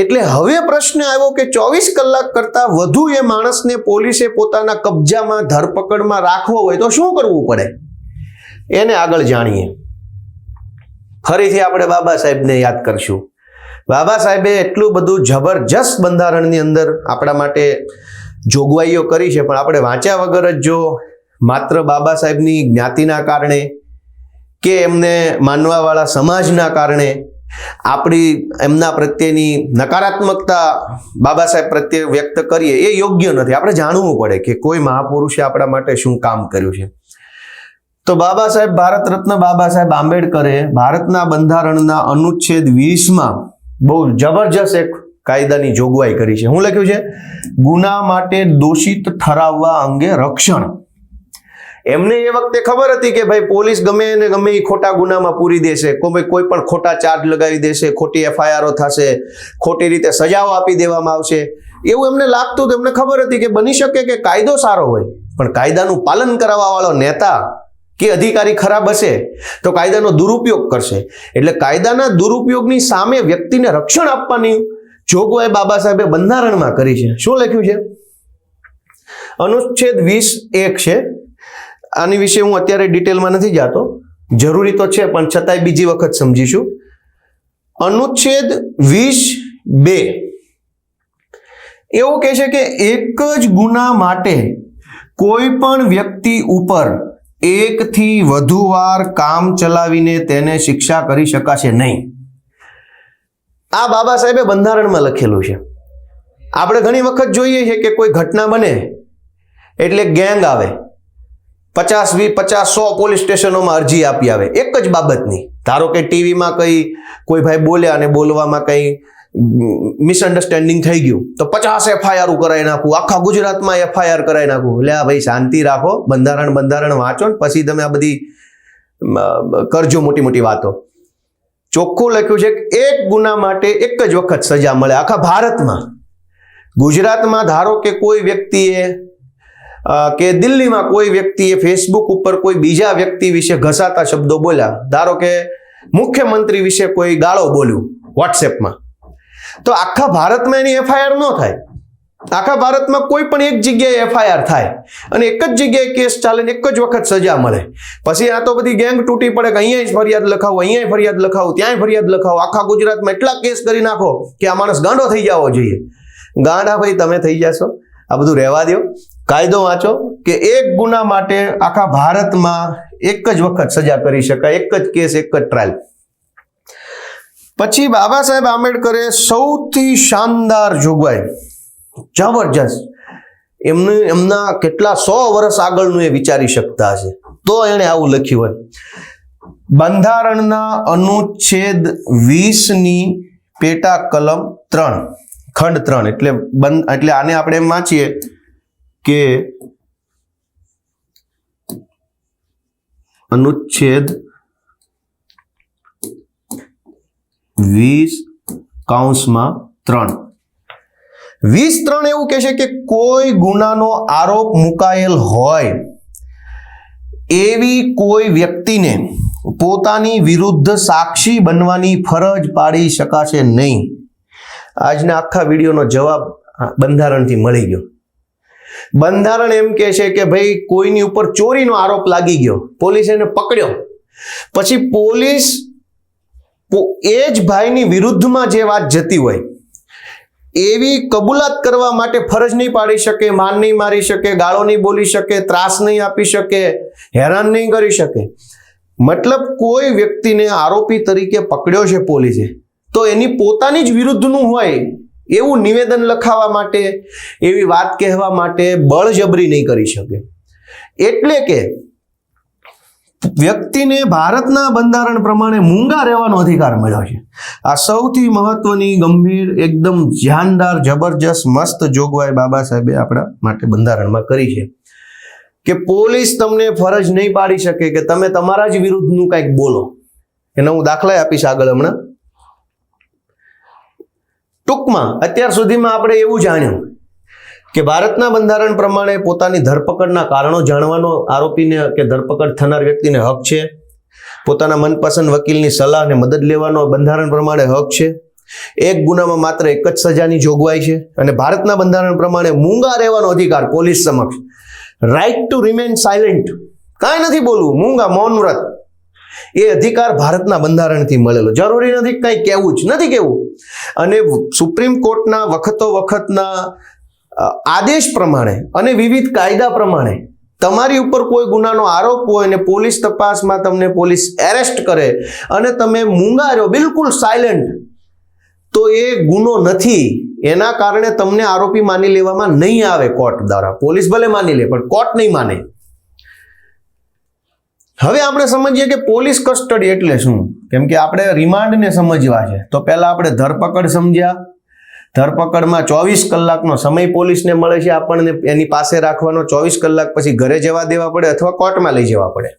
એટલે હવે પ્રશ્ન આવ્યો કે 24 કલાક કરતા વધુ એ માણસને પોલીસે પોતાના કબજામાં, ધરપકડમાં રાખવો હોય તો શું કરવું પડે? એને આગળ જાણીએ. ફરીથી આપણે બાબા સાહેબને યાદ કરશું. બાબા સાહેબે એટલું બધું જબરજસ્ત બંધારણની અંદર આપણા માટે જોગવાઈઓ કરી છે, પણ આપણે વાંચ્યા વગર જ જો માત્ર બાબા સાહેબની જ્ઞાતિના કારણે કે એમને માનવાવાળા સમાજના કારણે આપણી એમના પ્રત્યેની નકારાત્મકતા બાબા સાહેબ પ્રત્યે વ્યક્ત કરીએ એ યોગ્ય નથી. આપણે જાણવું પડે કે કોઈ મહાપુરુષે આપણા માટે શું કામ કર્યું છે. તો બાબા સાહેબ, ભારત રત્ન બાબા સાહેબ આંબેડકરે ભારતના બંધારણના અનુચ્છેદ 20માં બહુ જબરજસ્ત એક કાયદાની જોગવાઈ કરી છે. શું લખ્યું છે? ગુના માટે દોષિત ઠરાવવા અંગે રક્ષણ. એમને એ વખતે ખબર હતી કે ભાઈ પોલીસ ગમે ને ગમે એ ખોટા ગુનામાં પૂરી દેશે, કોઈ પણ ખોટા ચાર્જ લગાવી દેશે, ખોટી FIRઓ થશે, ખોટી રીતે સજાઓ આપી દેવામાં આવશે, એવું એમને લાગતું. એમને ખબર હતી કે બની શકે કે કાયદો સારો હોય પણ કાયદાનું પાલન કરાવવા વાળો નેતા કે અધિકારી ખરાબ હશે તો કાયદાનો દુરુપયોગ કરશે. એટલે કાયદાના દુરુપયોગની સામે વ્યક્તિને રક્ષણ આપવાની જોગવાઈ બાબા સાહેબે બંધારણમાં કરી છે. શું લખ્યું છે? અનુચ્છેદ 20(1) છે. આની વિશે હું અત્યારે ડિટેલમાં નથી જતો, જરૂરી તો છે પણ છતાંય બીજી વખત સમજીશું. અનુચ્છેદ 20(2) એવું કહે છે કે એક જ ગુના માટે કોઈ પણ વ્યક્તિ ઉપર એકથી વધુ વાર કામ ચલાવીને તેને શિક્ષા કરી શકાશે નહીં. આ બાબા સાહેબે બંધારણમાં લખેલું છે. આપણે ઘણી વખત જોઈએ છે કે કોઈ ઘટના બને એટલે ગેંગ આવે, 50, 20, 50, 100 પોલીસ સ્ટેશનોમાં અરજી આપી આવે એક જ બાબતની. ધારો કે ટીવીમાં કોઈ ભાઈ બોલ્યા અને બોલવામાં કંઈ મિસઅન્ડરસ્ટેન્ડિંગ થઈ ગયું તો 50 FIR કરાવી નાખું, આખા ગુજરાતમાં FIR કરાવી નાખું. એટલે આ ભાઈ શાંતિ રાખો, બંધારણ વાંચો ને પછી તમે આ બધી કરજો મોટી મોટી વાતો. ચોખ્ખું લખ્યું છે કે એક ગુના માટે એક જ વખત સજા મળે આખા ભારતમાં. ગુજરાતમાં ધારો કે કોઈ વ્યક્તિએ કે દિલ્હીમાં કોઈ વ્યક્તિએ ફેસબુક ઉપર કોઈ બીજા વ્યક્તિ વિશે ઘસાતા શબ્દો બોલ્યા, ધારો કે મુખ્યમંત્રી વિશે કોઈ ગાળો બોલ્યું વોટ્સએપમાં, તો આખા ભારતમાં એની FIR ન થાય. આખા ભારતમાં કોઈ પણ એક જગ્યાએ FIR થાય અને એક જ જગ્યાએ કેસ ચાલે ને એક જ વખત સજા મળે. પછી આ તો બધી ગેંગ તૂટી પડે કે અહીંયા ફરિયાદ લખાવો, અહીંયા ફરિયાદ લખાવો, ત્યાંય ફરિયાદ લખાવો, આખા ગુજરાતમાં એટલા કેસ કરી નાખો કે આ માણસ ગાંડો થઈ જવો જોઈએ. ગાંડા ભાઈ તમે થઈ જશો, આ બધું રહેવા દો. કાયદો વાંચો કે એક ગુના માટે આખા ભારતમાં એક જ વખત સજા કરી શકાય, એક જ કેસ, એક જ ટ્રાયલ. પછી બાબા સાહેબ આંબેડકરે સૌથી શાનદાર જોગવાઈ, જબરજસ્ત, એમના કેટલા 100 વર્ષ આગળનું એ વિચારી શકતા હશે તો એણે આવું લખ્યું હોય. બંધારણના અનુચ્છેદ 20ની પેટા કલમ 3 ખંડ 3 એટલે આને આપણે એમ વાંચીએ કે અનુચ્છેદ 20(3) 20(3) એવું કહે છે કે કોઈ ગુનાનો આરોપ મુકાયેલ હોય એવી કોઈ વ્યક્તિને પોતાની વિરુદ્ધ સાક્ષી બનવાની ફરજ પાડી શકાશે નહીં. આજના આખા વિડીયોનો જવાબ બંધારણથી મળી ગયો. બંધારણ એમ કહે છે કે ભાઈ કોઈની ઉપર ચોરીનો આરોપ લાગી ગયો, પોલીસ એને પકડ્યો, પછી પોલીસ એ જ ભાઈની વિરુદ્ધમાં જે વાત જતી હોય એવી કબૂલાત કરવા માટે ફરજ નહીં પાડી શકે, માર નહીં મારી શકે, ગાળો નહીં બોલી શકે, ત્રાસ નહીં આપી શકે, હેરાન નહીં કરી શકે. મતલબ કોઈ વ્યક્તિને આરોપી તરીકે પકડ્યો છે પોલીસે તો એની પોતાની જ વિરુદ્ધનું હોય એવું નિવેદન લખાવવા માટે, એવી વાત કહેવા માટે બળજબરી નહીં કરી શકે. એટલે કે વ્યક્તિને ભારતના બંધારણ પ્રમાણે મૂંગા રહેવાનો અધિકાર મળ્યો છે. આ સૌથી મહત્વની, ગંભીર, એકદમ જાનદાર, જબરજસ્ત, મસ્ત જોગવાઈ બાબા સાહેબે આપણા માટે બંધારણમાં કરી છે કે પોલીસ તમને ફરજ નહીં પાડી શકે કે તમે તમારા જ વિરુદ્ધનું કંઈક બોલો. એનો હું દાખલા આપીશ આગળ હમણાં. ટૂંકમાં અત્યાર સુધીમાં આપણે એવું જાણ્યું કે ભારતના બંધારણ પ્રમાણે પોતાની ધરપકડના કારણો જાણવાનો આરોપીને કે ધરપકડ થનાર વ્યક્તિને હક છે. પોતાના મનપસંદ વકીલની સલાહ અને મદદ લેવાનો બંધારણ પ્રમાણે હક છે. એક ગુનામાં માત્ર એક જ સજાની જોગવાઈ છે અને ભારતના બંધારણ પ્રમાણે મૂંગા રહેવાનો અધિકાર પોલીસ સમક્ષ, રાઇટ ટુ રિમેન સાયલેન્ટ, કાંઈ નથી બોલવું, મૂંગા, મૌન વ્રત, એ અધિકાર ભારતના બંધારણથી મળેલો. જરૂરી નથી કંઈ કહેવું જ નથી કહેવું. અને સુપ્રીમ કોર્ટના વખતના આદેશ પ્રમાણે અને વિવિધ કાયદા પ્રમાણે તમારી ઉપર કોઈ ગુનાનો આરોપ હોય અને પોલીસ તપાસમાં તમને પોલીસ એરેસ્ટ કરે અને તમે મૂંગા રહ્યો, બિલકુલ સાયલેન્ટ, તો એ ગુનો નથી. એના કારણે તમને આરોપી માની લેવામાં નહીં આવે કોર્ટ દ્વારા. પોલીસ ભલે માની લે પણ કોર્ટ નહીં માને. હવે આપણે સમજીએ કે પોલીસ કસ્ટડી એટલે શું. કેમ કે આપણે રિમાન્ડને સમજવા છે તો પહેલા આપણે ધરપકડ સમજ્યા. ધરપકડમાં 24 કલાકનો સમય પોલીસને મળે છે આપણને એની પાસે રાખવાનો. 24 કલાક પછી ઘરે જવા દેવા પડે અથવા કોર્ટમાં લઈ જવા પડે.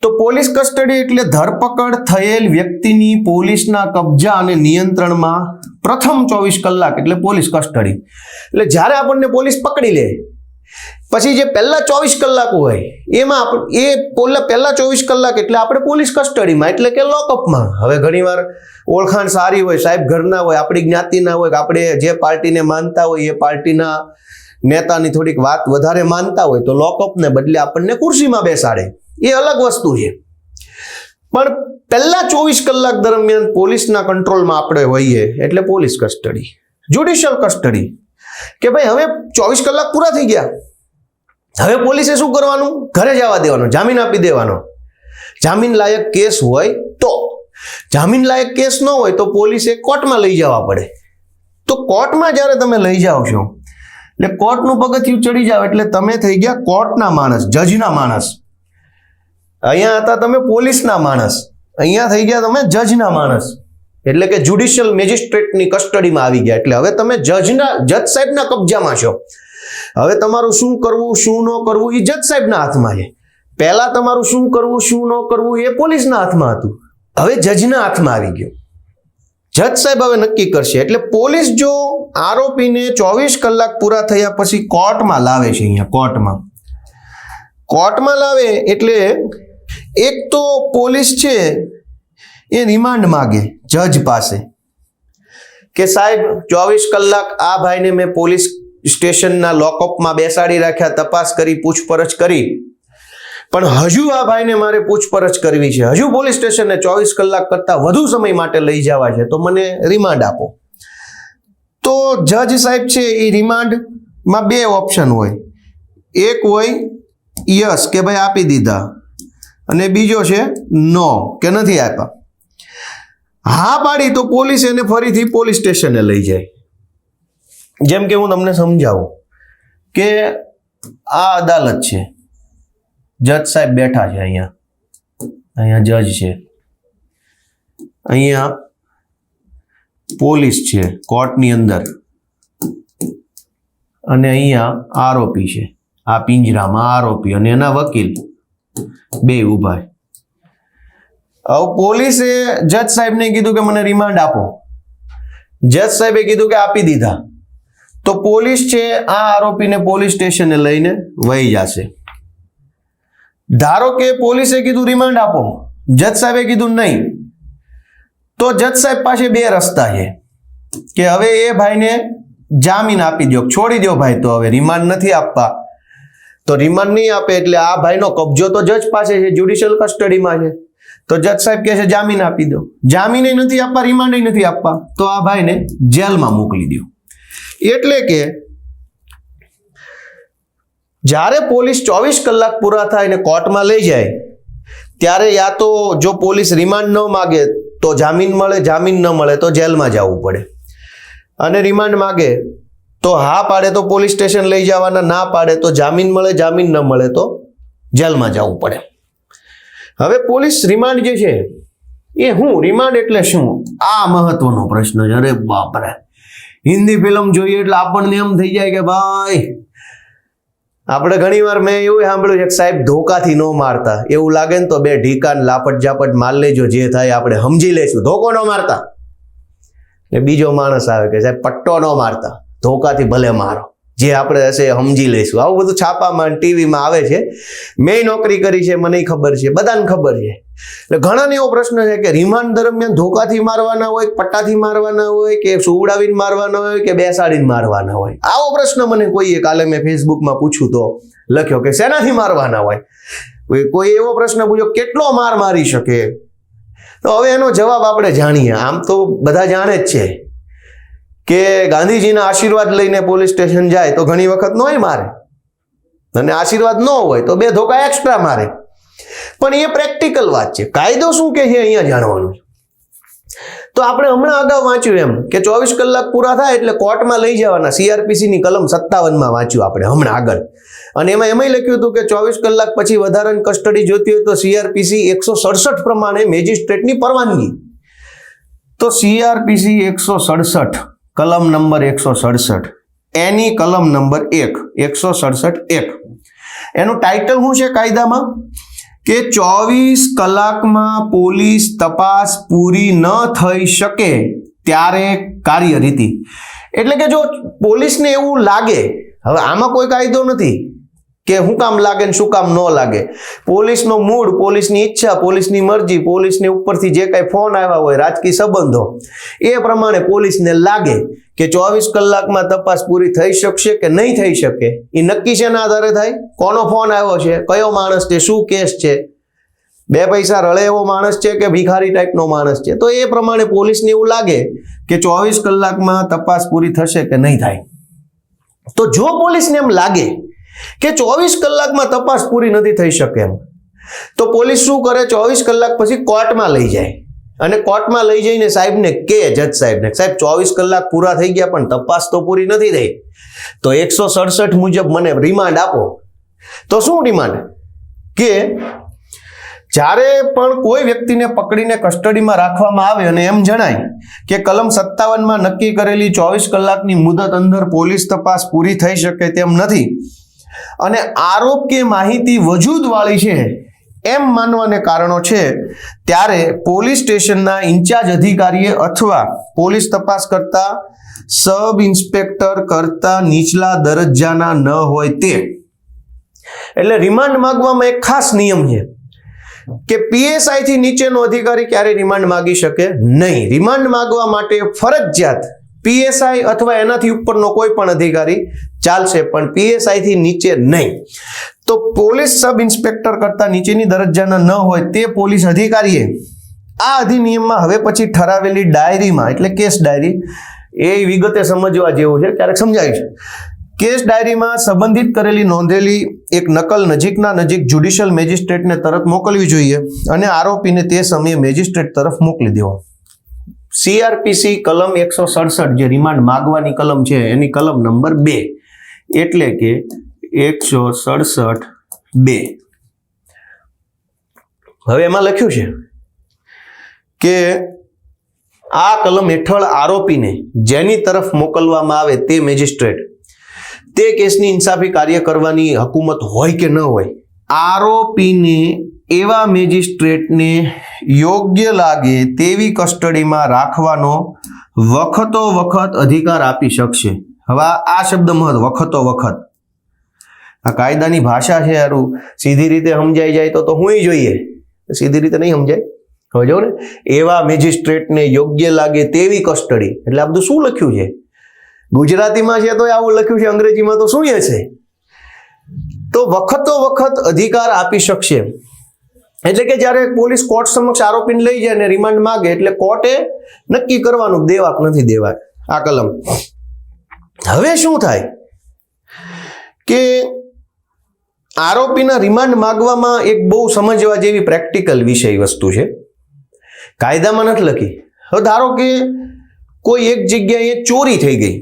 તો પોલીસ કસ્ટડી એટલે ધરપકડ થયેલ વ્યક્તિની પોલીસના કબજા અને નિયંત્રણમાં પ્રથમ 24 કલાક એટલે પોલીસ કસ્ટડી. એટલે જ્યારે આપણને પોલીસ પકડી લે પછી જે પહેલા 24 કલાક હોય એમાં એ પહેલા 24 કલાક એટલે આપણે પોલીસ કસ્ટડીમાં એટલે કે લોકઅપમાં. હવે ઘણીવાર ઓળખાણ સારી હોય, સાહેબ ઘરના હોય, આપણી જ્ઞાતિના હોય, આપણે જે પાર્ટીને માનતા હોય એ પાર્ટીના નેતાની થોડીક વાત વધારે માનતા હોય તો લોકઅપને બદલે આપણને ખુરશીમાં બેસાડે, એ અલગ વસ્તુ છે. પણ પહેલા 24 કલાક દરમિયાન પોલીસના કંટ્રોલમાં આપણે હોઈએ એટલે પોલીસ કસ્ટડી, જ્યુડિશિયલ કસ્ટડી. કે ભાઈ હવે 24 કલાક પૂરા થઈ ગયા, હવે પોલીસે શું કરવાનું? ઘરે જવા દેવાનો, જામીન આપી દેવાનો. જામીન લાયક કેસ હોય તો, જામીન લાયક કેસ ન હોય તો પોલીસે કોર્ટમાં લઈ જવા પડે. તો કોર્ટમાં જ્યારે તમે લઈ જાઓ છો એટલે કોર્ટનું પગથિયું ચડી જાવ એટલે તમે થઈ ગયા કોર્ટના માણસ, જજના માણસ. અહીંયા હતા તમે પોલીસના માણસ, અહીંયા થઈ ગયા તમે જજના માણસ, એટલે કે જ્યુડિશિયલ મેજિસ્ટ્રેટની કસ્ટડીમાં આવી ગયા. એટલે હવે તમે જજ સાહેબના કબજામાં છો. હવે તમારું શું કરવું શું ન કરવું એ જજ સાહેબના હાથમાં છે. પહેલા તમારું શું કરવું શું ન કરવું એ પોલીસના હાથમાં હતું, હવે જજના હાથમાં આવી ગયું. જજ સાહેબ હવે નક્કી કરશે. એટલે પોલીસ જો આરોપીને 24 કલાક પૂરા થયા પછી કોર્ટમાં લાવે છે, અહીંયા કોર્ટમાં લાવે એટલે એક તો પોલીસ છે એ રિમાન્ડ માગે જજ પાસે કે સાહેબ 24 કલાક આ ભાઈને મેં પોલીસ સ્ટેશનના લોકઅપમાં બેસાડી રાખ્યા, તપાસ કરી, પૂછપરછ કરી, પણ હજુ આ ભાઈને મારે પૂછપરછ કરવી છે, હજુ પોલીસ સ્ટેશને 24 કલાક કરતા વધુ સમય માટે લઈ જવા છે, તો મને રિમાન્ડ આપો. તો જજ સાહેબ છે એ રિમાન્ડમાં બે ઓપ્શન હોય. એક હોય યસ કે ભાઈ આપી દીધા, અને બીજો છે નો કે નથી આપ્યા. હા પાડી તો પોલીસ એને ફરીથી પોલીસ સ્ટેશને લઈ જાય. જેમ કે હું તમને સમજાવું કે આ અદાલત છે, જજ સાહેબ બેઠા છે, અહીંયા જજ છે, અહીંયા પોલીસ છે કોર્ટની અંદર, અને અહીંયા આરોપી છે, આ પિંજરામાં આરોપી અને એના વકીલ બે ઉભા. હવે પોલીસે જજ સાહેબને કીધું કે મને રિમાન્ડ આપો, જજ સાહેબે કીધું કે આપી દીધા. તો પોલીસ છે આ આરોપીને પોલીસ સ્ટેશને લઈને વહી જશે. ધારો કે પોલીસે કીધું રિમાન્ડ આપો, જજ સાહેબે કીધું નહીં, તો જજ સાહેબ પાસે બે રસ્તા છે કે હવે એ ભાઈને જામીન આપી દો, છોડી દો ભાઈ, તો હવે રિમાન્ડ નથી આપવા. તો રિમાન્ડ નહીં આપે એટલે આ ભાઈનો કબજો તો જજ પાસે છે, જ્યુડિશિયલ કસ્ટડીમાં છે. તો જજ સાહેબ કહે છે જામીન આપી દો. જામીન નથી આપવા, રિમાન્ડ નથી આપવા, તો આ ભાઈને જેલમાં મોકલી દો. એટલે કે જ્યારે પોલીસ 24 કલાક પૂરા થાય અને કોર્ટમાં લઈ જાય ત્યારે યા તો જો પોલીસ રિમાન્ડ ન માગે તો જામીન મળે, જામીન ન મળે તો જેલમાં જવું પડે, અને રિમાન્ડ માગે તો હા પાડે તો પોલીસ સ્ટેશન લઈ જવાના, ના પાડે તો જામીન મળે, જામીન ન મળે તો જેલમાં જવું પડે. હવે પોલીસ રિમાન્ડ જે છે એ હું રિમાન્ડ એટલે શું, આ મહત્વનો પ્રશ્ન છે. અરે બાપરે, હિન્દી ફિલ્મ જોઈએ એટલે આપણને એમ થઈ જાય કે ભાઈ, આપણે ઘણીવાર મેં એવું સાંભળ્યું છે કે સાહેબ ધોકાથી ન મારતા, એવું લાગે ને તો બે ઢીકાન લાપટ જાપટ માર લેજો, જે થાય આપણે સમજી લઈશું, ધોકો ન મારતા. ને બીજો માણસ આવે કે સાહેબ પટ્ટો ન મારતા, ધોકાથી ભલે મારો, જે આપણે હશે સમજી લઈશું. આવું બધું છાપામાં ટીવીમાં આવે છે. મેં નોકરી કરી છે, મને ખબર છે, બધાને ખબર છે. એટલે ઘણાને એવો પ્રશ્ન છે કે રિમાન્ડ દરમિયાન ધોકાથી મારવાના હોય, પટ્ટાથી મારવાના હોય, કે સુવડાવીને મારવાના હોય, કે બેસાડીને મારવાના હોય. આવો પ્રશ્ન મને કોઈએ કાલે મેં ફેસબુકમાં પૂછ્યું તો લખ્યો કે શેનાથી મારવાના હોય. કોઈ એવો પ્રશ્ન પૂછ્યો કેટલો માર મારી શકે, તો હવે એનો જવાબ આપણે જાણીએ. આમ તો બધા જાણે જ છે કે ગાંધીજીના આશીર્વાદ લઈને પોલીસ સ્ટેશન જાય તો ઘણી વખત નોય મારે, અને આશીર્વાદ ન હોય તો બે ધોકા એક્સ્ટ્રા મારે. પણ એ પ્રેક્ટિકલ વાત છે. કાયદો શું કે છે અહીંયા જાણવાનું. તો આપણે હમણાં અગાઉ વાંચ્યું એમ કે 24 કલાક પૂરા થાય એટલે કોર્ટમાં લઈ જવાના. CRPCની કલમ 57માં વાંચ્યું આપણે હમણાં આગળ, અને એમાં લખ્યું હતું કે 24 કલાક પછી વધારાની કસ્ટડી જોતી હોય તો CRPC 167 પ્રમાણે મેજિસ્ટ્રેટની પરવાનગી. તો CRPC 167 કલમ નંબર 167 એની કલમ નંબર 167(1) એનું ટાઇટલ શું છે કાયદામાં કે 24 કલાકમાં પોલીસ તપાસ પૂરી ન થઈ શકે ત્યારે કાર્યરીતિ. એટલે કે જો પોલીસને એવું લાગે, હવે આમાં કોઈ કાયદો નથી, કે શું કામ લાગે ને શું કામ ન લાગે. પોલીસનો મૂડ, પોલીસની ઈચ્છા, પોલીસની મરજી, પોલીસને ઉપરથી જે કાંઈ ફોન આવ્યા હોય, રાજકીય સંબંધો, એ પ્રમાણે પોલીસને લાગે કે 24 કલાકમાં તપાસ પૂરી થઈ શકશે કે નહીં થઈ શકે. એ નક્કી શેના આધારે થાય? કોનો ફોન આવ્યો છે, કયો માણસ છે, શું કેસ છે, 2 પૈસા રળે એવો માણસ છે કે ભિખારી ટાઈપનો માણસ છે. તો એ પ્રમાણે પોલીસને એવું લાગે કે 24 કલાકમાં તપાસ પૂરી થશે કે નહીં થાય. તો જો પોલીસને એમ લાગે કે 24 કલાકમાં તપાસ પૂરી નથી થઈ શકે એમ, તો પોલીસ શું કરે? 24 કલાક પછી કોર્ટમાં લઈ જાય અને કોર્ટમાં લઈ જઈને સાહેબને કે, જજ સાહેબને, સાહેબ 24 કલાક પૂરા થઈ ગયા પણ તપાસ તો પૂરી નથી થઈ, તો 167 મુજબ મને રિમાન્ડ આપો. તો શું રિમાન્ડ? કે જ્યારે પણ કોઈ વ્યક્તિને પકડીને કસ્ટડીમાં રાખવામાં આવે અને એમ જણાય કે કલમ 57માં નક્કી કરેલી 24 કલાકની મુદત અંદર પોલીસ તપાસ પૂરી થઈ શકે તેમ નથી અને આરોપ કે માહિતી વજૂદવાળી છે એમ માનવાને કારણો છે, ત્યારે પોલીસ સ્ટેશનના ઇન્ચાર્જ અધિકારીએ અથવા પોલીસ તપાસ કરતા સબ ઇન્સ્પેક્ટર કરતા નીચલા દરજ્જાના ન હોય તે. એટલે રિમાન્ડ માંગવામાં એક ખાસ નિયમ છે કે પીએસઆઈ થી નીચેનો અધિકારી ક્યારે રિમાન્ડ માંગી શકે નહીં. રિમાન્ડ માંગવા માટે ફરજિયાત પીએસઆઈ અથવા એનાથી ઉપરનો કોઈ પણ અધિકારી ચાલશે, પણ પીએસઆઈ થી નીચે નહીં. તો પોલીસ સબ ઇન્સ્પેક્ટર કરતા નીચેની દરજ્જાના ન હોય તે પોલીસ અધિકારીએ આ અધિનિયમમાં હવે પછી ઠરાવેલી ડાયરીમાં, એટલે કેસ ડાયરી, એ વિગતે સમજવા જેવું છે, ક્યારેક સમજાય છે. કેસ ડાયરીમાં સંબંધિત કરેલી નોંધેલી એક નકલ નજીક જ્યુડિશિયલ મેજિસ્ટ્રેટને તરત મોકલવી જોઈએ અને આરોપીને તે સમયે મેજિસ્ટ્રેટ તરફ મોકલી દેવો. CRPC કલમ 167 જે રિમાન્ડ માગવાની કલમ છે એની કલમ નંબર 2, એટલે કે 167(2). હવે એમાં લખ્યું છે કે આ કલમ હેઠળ આરોપીને જેની તરફ મોકલવામાં આવે તે મેજિસ્ટ્રેટ તે કેસની ઇન્સાફી કાર્ય કરવાની હકુમત હોય કે ન હોય, આરોપીને એવા મેજિસ્ટ્રેટને યોગ્ય લાગે તેવી કસ્ટડીમાં રાખવાનો વખતો વખત અધિકાર આપી શકશે. હવે આ શબ્દ મહત્વ, વખતો વખત, આ કાયદાની ભાષા છે યારું, સીધી રીતે સમજાઈ જાય તો હું જોઈએ, સીધી રીતે નહીં સમજાય. હવે જો ને, એવા મેજિસ્ટ્રેટને યોગ્ય લાગે તેવી કસ્ટડી, એટલે આ બધું શું લખ્યું છે? ગુજરાતીમાં છે તો આવું લખ્યું છે, અંગ્રેજીમાં તો શું છે? તો વખતો વખત અધિકાર આપી શકશે. એટલે કે જ્યારે પોલીસ કોર્ટ સમક્ષ આરોપીને લઈ જાય અને રિમાન્ડ માંગે એટલે કોર્ટે નક્કી કરવાનું દેવા કે નથી દેવા આ કલમ. હવે શું થાય કે આરોપીના રિમાન્ડ માંગવામાં એક બહુ સમજવા જેવી પ્રેક્ટિકલ વિષય વસ્તુ છે, કાયદામાં નથી લખી. હવે ધારો કે કોઈ એક જગ્યાએ ચોરી થઈ ગઈ,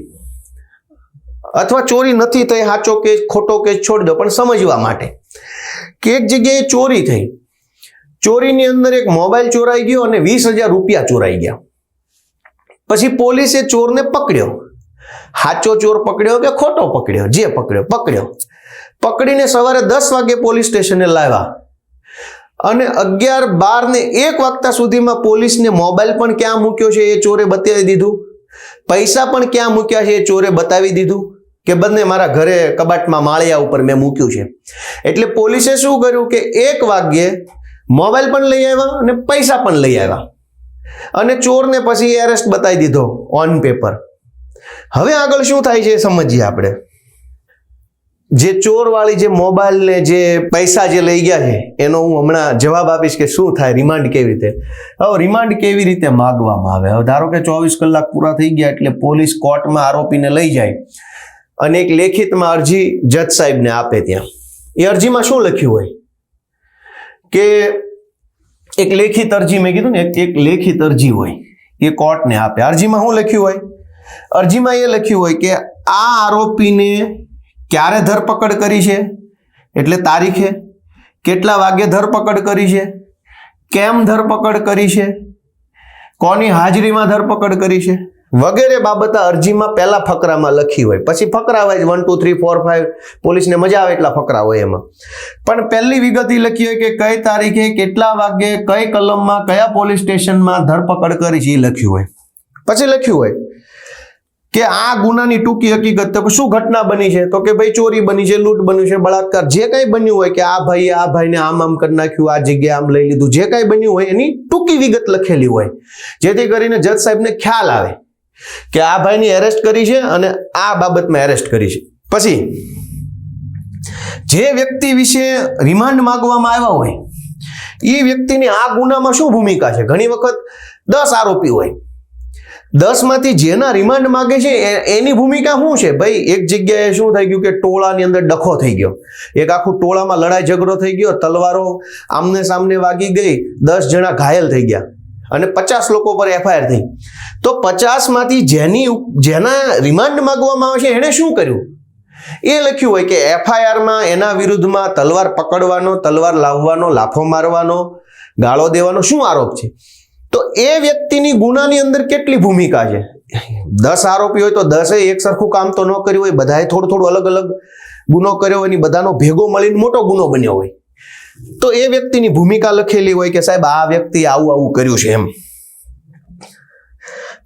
અથવા ચોરી નથી થઈ, સાચો કેસ ખોટો કેસ છોડી દો, પણ સમજવા માટે કે એક જગ્યાએ ચોરી થઈ, ચોરીની અંદર એક મોબાઈલ ચોરાઈ ગયો અને 20,000 રૂપિયા ચોરાઈ ગયા. પછી પોલીસે ચોરને પકડ્યો, સાચો ચોર પકડ્યો કે ખોટો પકડ્યો, જે પકડ્યો, પકડીને સવારે 10 વાગે પોલીસ સ્ટેશને લાવ્યા અને 11, 12 ને 1 વાગતા સુધીમાં પોલીસને મોબાઈલ પણ ક્યાં મૂક્યો છે એ ચોરે બતાવી દીધું, પૈસા પણ ક્યાં મૂક્યા છે એ ચોરે બતાવી દીધું કે બંને મારા ઘરે કબાટમાં માળિયા ઉપર મેં મૂક્યું છે. એટલે પોલીસે શું કર્યું કે 1 વાગ્યે મોબાઈલ પણ લઈ આવ્યા અને પૈસા પણ લઈ આવ્યા અને ચોરને પછી એરેસ્ટ બતાવી દીધો ઓન પેપર. હવે આગળ શું થાય છે સમજીએ આપણે. જે ચોરવાળી જે મોબાઈલ ને જે પૈસા જે લઈ ગયા છે એનો હું હમણાં જવાબ આપીશ કે શું થાય, રિમાન્ડ કેવી રીતે. હવે રિમાન્ડ કેવી રીતે માગવામાં આવે. હવે ધારો કે 24 કલાક પૂરા થઈ ગયા એટલે પોલીસ કોર્ટમાં આરોપીને લઈ જાય અને એક લેખિતમાં અરજી જજ સાહેબને આપે. ત્યાં એ અરજીમાં શું લખ્યું હોય કે એક લેખિત અરજી, મેં કીધું ને એક લેખિત અરજી હોય એ કોર્ટને આપે. અરજીમાં શું લખ્યું હોય? અરજીમાં એ લખ્યું હોય કે આ આરોપીને ક્યારે ધરપકડ કરી છે, એટલે તારીખે, કેટલા વાગે ધરપકડ કરી છે, કેમ ધરપકડ કરી છે, કોની હાજરીમાં ધરપકડ કરી છે વગેરે બાબત અરજીમાં પહેલા ફકરામાં લખી હોય. પછી ફકરા વાઇઝ 1 2 3 4 5 પોલીસને મજા આવે એટલા ફકરા હોય એમાં. પણ પહેલી વિગત લખી હોય કે કઈ તારીખે, કેટલા વાગે, કઈ કલમમાં, કયા પોલીસ સ્ટેશનમાં ધરપકડ કરી છે એ લખ્યું હોય. પછી લખ્યું હોય કે આ ગુનાની ટૂંકી હકીકત તો શું ઘટના બની છે, તો કે ભાઈ ચોરી બની છે, લૂંટ બન્યું છે, બળાત્કાર, જે કઈ બન્યું હોય કે આ ભાઈને આમ કરી નાખ્યું, આ જગ્યાએ આમ લઈ લીધું, જે કઈ બન્યું હોય એની ટૂંકી વિગત લખેલી હોય, જેથી કરીને જજ સાહેબને ખ્યાલ આવે કે આ ભાઈની એરેસ્ટ કરી છે અને આ બાબતમાં એરેસ્ટ કરી છે. પછી જે વ્યક્તિ વિશે રિમાન્ડ માંગવામાં આવ્યા હોય એ વ્યક્તિની આ ગુનામાં શું ભૂમિકા છે. ઘણી વખત 10 આરોપી હોય, 10 માંથી જેના રિમાન્ડ માંગે છે એની ભૂમિકા શું છે. ભાઈ એક જગ્યાએ શું થઈ ગયું કે ટોળાની અંદર ડખો થઈ ગયો, એક આખું ટોળામાં લડાઈ ઝઘડો થઈ ગયો, તલવારો આમને સામને વાગી ગઈ, 10 જણા ઘાયલ થઈ ગયા અને 50 લોકો પર એફઆઈઆર થઈ. તો 50 માંથી જેના રિમાન્ડ માંગવામાં આવે છે એને શું કર્યું એ લખ્યું હોય કે એફઆઈઆરમાં એના વિરુદ્ધમાં તલવાર પકડવાનો, તલવાર લાવવાનો, લાફો મારવાનો, ગાળો દેવાનો શું આરોપ છે. તો એ વ્યક્તિની ગુનાની અંદર કેટલી ભૂમિકા છે. 10 આરોપી હોય તો 10એ એક સરખું કામ તો ન કર્યું હોય, બધાએ થોડું અલગ અલગ ગુનો કર્યો હોય, બધાનો ભેગો મળીને મોટો ગુનો બન્યો હોય. તો એ વ્યક્તિની ભૂમિકા લખેલી હોય કે સાહેબ આ વ્યક્તિ આવું કર્યું છે એમ.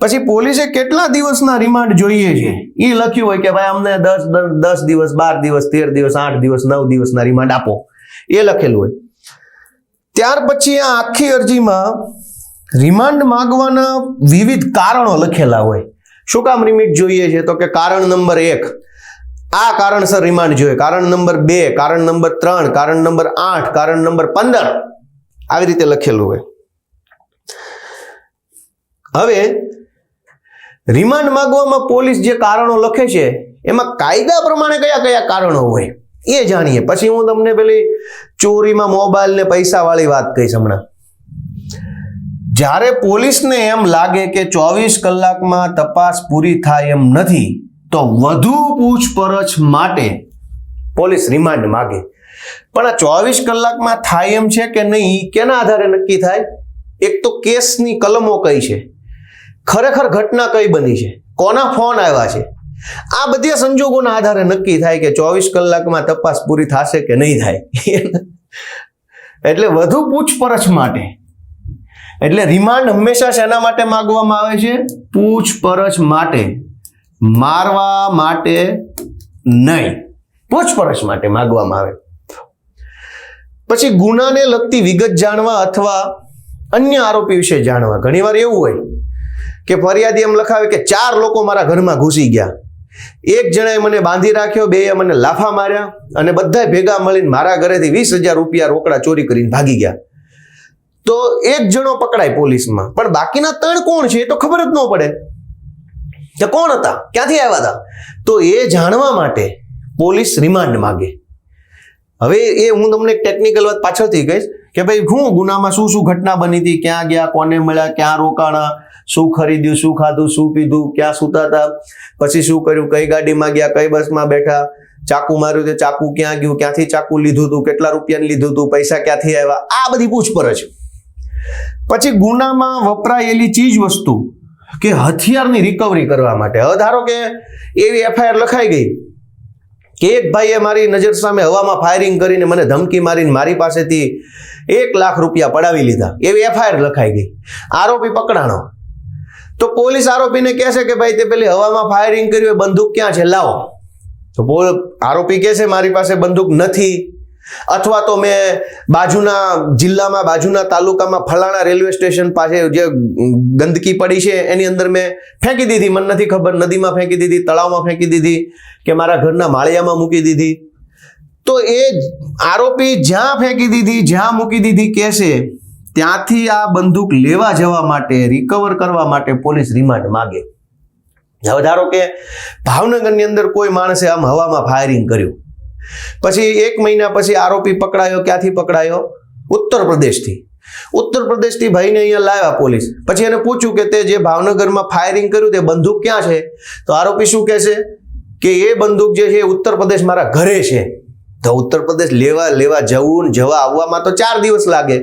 પછી પોલીસે કેટલા દિવસના રિમાન્ડ જોઈએ છે એ લખ્યું હોય કે ભાઈ અમને 10 દિવસ, 12 દિવસ, 13 દિવસ, 8 દિવસ, 9 દિવસના રિમાન્ડ આપો, એ લખેલું હોય. ત્યાર પછી આ આખી અરજીમાં રિમાન્ડ માંગવાના વિવિધ કારણો લખેલા હોય. શું કામ રિમાન્ડ જોઈએ છે, તો કે કારણ નંબર 1 આ કારણસર રિમાન્ડ જોઈએ, કારણ નંબર 2, કારણ નંબર 3, કારણ નંબર 8, કારણ નંબર 15, આવી રીતે લખેલું હોય. હવે રિમાન્ડ માંગવામાં પોલીસ જે કારણો લખે છે એમાં કાયદા પ્રમાણે કયા કયા કારણો હોય એ જાણીએ. પછી હું તમને પેલી ચોરીમાં મોબાઈલ ને પૈસા વાળી વાત કહીશ હમણાં. જ્યારે પોલીસને એમ લાગે કે 24 કલાકમાં તપાસ પૂરી થાય એમ નથી તો વધુ પૂછપરછ માટે પોલીસ રિમાન્ડ માગે. પણ આ 24 કલાકમાં થાય એમ છે કે નહીં કેના આધારે નક્કી થાય. એક તો કેસની કલમો કઈ છે, ખરેખર ઘટના કઈ બની છે, કોના ફોન આવ્યા છે, આ બધા સંજોગોના આધારે નક્કી થાય કે 24 કલાકમાં તપાસ પૂરી થશે કે નહીં થાય. એટલે વધુ પૂછપરછ માટે. એટલે રિમાન્ડ હંમેશા શેના માટે માંગવામાં આવે છે? પૂછપરછ માટે, મારવા માટે નહીં, પૂછપરછ માટે માંગવામાં આવે. પછી ગુનાને લગતી વિગત જાણવા અથવા અન્ય આરોપી વિશે જાણવા. ઘણીવાર એવું હોય કે ફરિયાદી એમ લખાવે કે 4 લોકો મારા ઘરમાં ઘૂસી ગયા, એક જણાએ મને બાંધી રાખ્યો, 2એ મને લાફા માર્યા અને બધા ભેગા મળીને મારા ઘરેથી 20,000 રૂપિયા રોકડા ચોરી કરીને ભાગી ગયા. તો એક જણો પકડાય પોલીસમાં, પણ બાકીના 3 કોણ છે એ તો ખબર જ ન પડે કે કોણ હતા, ક્યાંથી આવ્યા હતા. તો એ જાણવા માટે પોલીસ રિમાન્ડ માગે. હવે એ હું તમને એક ટેકનિકલ વાત પાછળથી કહીશ કે ભાઈ શું ગુનામાં શું શું ઘટના બની હતી, ક્યાં ગયા, કોને મળ્યા, ક્યાં રોકાણા, શું ખરીદ્યું, શું ખાધું, શું પીધું, ક્યાં સૂતા હતા, પછી શું કર્યું, કઈ ગાડીમાં ગયા, કઈ બસમાં બેઠા, ચાકુ માર્યું તો ચાકુ ક્યાં ગયું, ક્યાંથી ચાકુ લીધું હતું, કેટલા રૂપિયાનું લીધું હતું, પૈસા ક્યાંથી આવ્યા, આ બધી પૂછપરછ. પછી ગુનામાં વપરાયેલી ચીજ વસ્તુ કે હથિયારની રિકવરી કરવા માટે. હવે ધારો કે એવી એફઆઈઆર લખાઈ ગઈ કે એક ભાઈએ મારી નજર સામે હવામાં ફાયરિંગ કરીને મને ધમકી મારીને મારી પાસેથી 1 લાખ રૂપિયા પડાવી લીધા, એવી એફઆઈઆર લખાઈ ગઈ. આરોપી પકડાણો તો પોલીસ આરોપીને કહેશે કે ભાઈ તે પેલી હવામાં ફાયરિંગ કર્યું, બંદૂક ક્યાં છે, લાવો. તો આરોપી કહેશે મારી પાસે બંદૂક નથી, અથવા તો મેં બાજુના જિલ્લામાં, બાજુના તાલુકામાં ફલાણા રેલવે સ્ટેશન પાસે જે ગંદકી પડી છે એની અંદર મેં ફેંકી દીધી, મને નથી ખબર, નદીમાં ફેંકી દીધી, તળાવમાં ફેંકી દીધી કે મારા ઘરના માળિયામાં મૂકી દીધી. તો એ આરોપી જ્યાં ફેંકી દીધી, જ્યાં મૂકી દીધી કહેશે, ત્યાંથી આ બંદૂક લેવા જવા માટે, રિકવર કરવા માટે પોલીસ રિમાન્ડ માગે. હવે ધારો કે ભાવનગરની અંદર કોઈ માણસે આમ હવામાં ફાયરિંગ કર્યું, પછી 1 મહિના પછી આરોપી પકડાયો. ક્યાંથી પકડાયો? ઉત્તર પ્રદેશથી ભાઈને અહીંયા લાવ્યા પોલીસ. પછી એને પૂછ્યું કે તે જે ભાવનગરમાં ફાયરિંગ કર્યું તે બંદૂક ક્યાં છે? તો આરોપી શું કહેશે કે એ બંદૂક જે છે ઉત્તર પ્રદેશ મારા ઘરે છે. તો ઉત્તર પ્રદેશ લેવા જવું, જવા આવવામાં તો 4 દિવસ લાગે.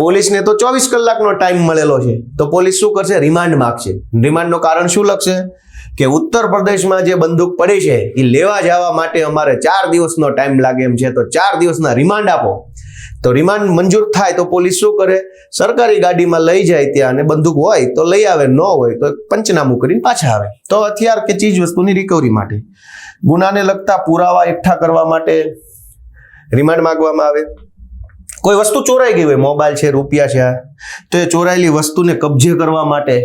પોલીસને તો 24 કલાકનો ટાઈમ મળેલો છે. તો પોલીસ શું કરશે? રિમાન્ડ માંગશે. રિમાન્ડનું કારણ શું લખશે? કે ઉત્તર પ્રદેશમાં જે બંદૂક પડી છે એ લેવા જવા માટે અમારે 4 દિવસનો ટાઈમ લાગે એમ છે, તો 4 દિવસના રિમાન્ડ આપો. તો રિમાન્ડ મંજૂર થાય તો પોલીસ શું કરે, સરકારી ગાડીમાં લઈ જાય ત્યાં, અને બંદૂક હોય તો લઈ આવે, ન હોય તો પંચનામું કરીને પાછા આવે. તો હથિયાર કે ચીજ વસ્તુની રિકવરી માટે, ગુનાને લગતા પુરાવા એકઠા કરવા માટે રિમાન્ડ માંગવામાં આવે. કોઈ વસ્તુ ચોરાઈ ગઈ હોય, મોબાઈલ છે, રૂપિયા છે, તો એ ચોરાયેલી વસ્તુને કબજે કરવા માટે,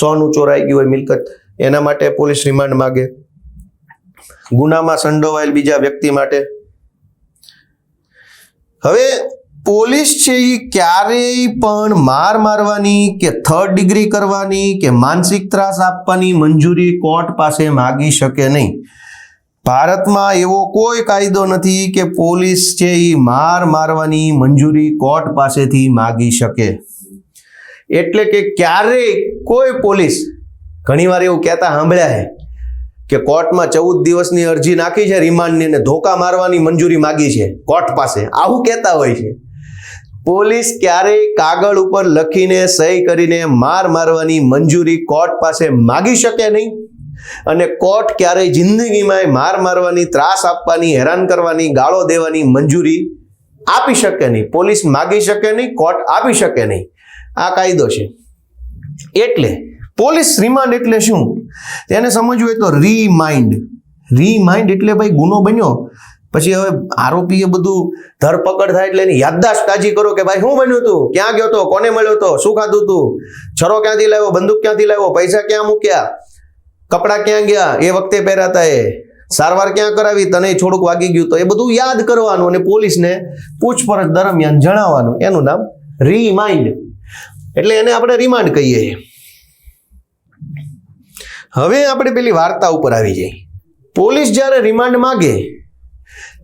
સોનું ચોરાઈ ગયું હોય, મિલકત, એના માટે પોલીસ રિમાન્ડ માંગે. ગુનામાં સંડોવાયેલ બીજા વ્યક્તિ માટે. હવે પોલીસ છે એ ક્યારેય પણ માર મારવાની કે 3rd ડિગ્રી કરવાની કે માનસિક ત્રાસ આપવાની મંજૂરી કોર્ટ પાસે માગી શકે નહીં. ભારતમાં એવો કોઈ કાયદો નથી કે પોલીસ છે એ માર મારવાની મંજૂરી કોર્ટ પાસેથી માગી શકે. એટલે કે ક્યારેય કોઈ પોલીસ, ઘણીવાર એવું કહેતા સાંભળ્યા છે કે કોર્ટમાં 14 દિવસની અરજી નાખી છે રિમાન્ડની અને ધોકા મારવાની મંજૂરી માગી છે કોર્ટ પાસે, આવું કહેતા હોય છે. પોલીસ ક્યારેય કાગળ ઉપર લખીને સહી કરીને માર મારવાની મંજૂરી કોર્ટ પાસે માગી શકે નહીં, અને કોર્ટ ક્યારેય જિંદગીમાં માર મારવાની, ત્રાસ આપવાની, હેરાન કરવાની, ગાળો દેવાની મંજૂરી આપી શકે નહીં. પોલીસ માગી શકે નહીં, કોર્ટ આપી શકે નહીં. આ કાયદો છે. એટલે પોલીસ રિમાન્ડ એટલે શું તેને સમજવું હોય તો રીમાઇન્ડ એટલે ભાઈ ગુનો બન્યો પછી હવે આરોપીએ બધું ધરપકડ થાય એટલે એની યાદદાસ્ત તાજી કરો કે ભાઈ શું બન્યું હતું, ક્યાં ગયો હતો, કોને મળ્યો હતો, શું ખાધું હતું, છરો ક્યાંથી લાવ્યો, બંદૂક ક્યાંથી લાવ્યો, પૈસા ક્યાં મૂક્યા, કપડાં ક્યાં ગયા, એ વખતે પહેરાતા, એ સારવાર ક્યાં કરાવી, તને થોડુંક વાગી ગયું તો એ બધું યાદ કરવાનું અને પોલીસને પૂછપરછ દરમિયાન જણાવવાનું. એનું નામ રીમાઇન્ડ, એટલે એને આપણે રિમાન્ડ કહીએ. હવે આપણે પેલી વાર્તા ઉપર આવી જઈએ. પોલીસ જ્યારે રિમાન્ડ માગે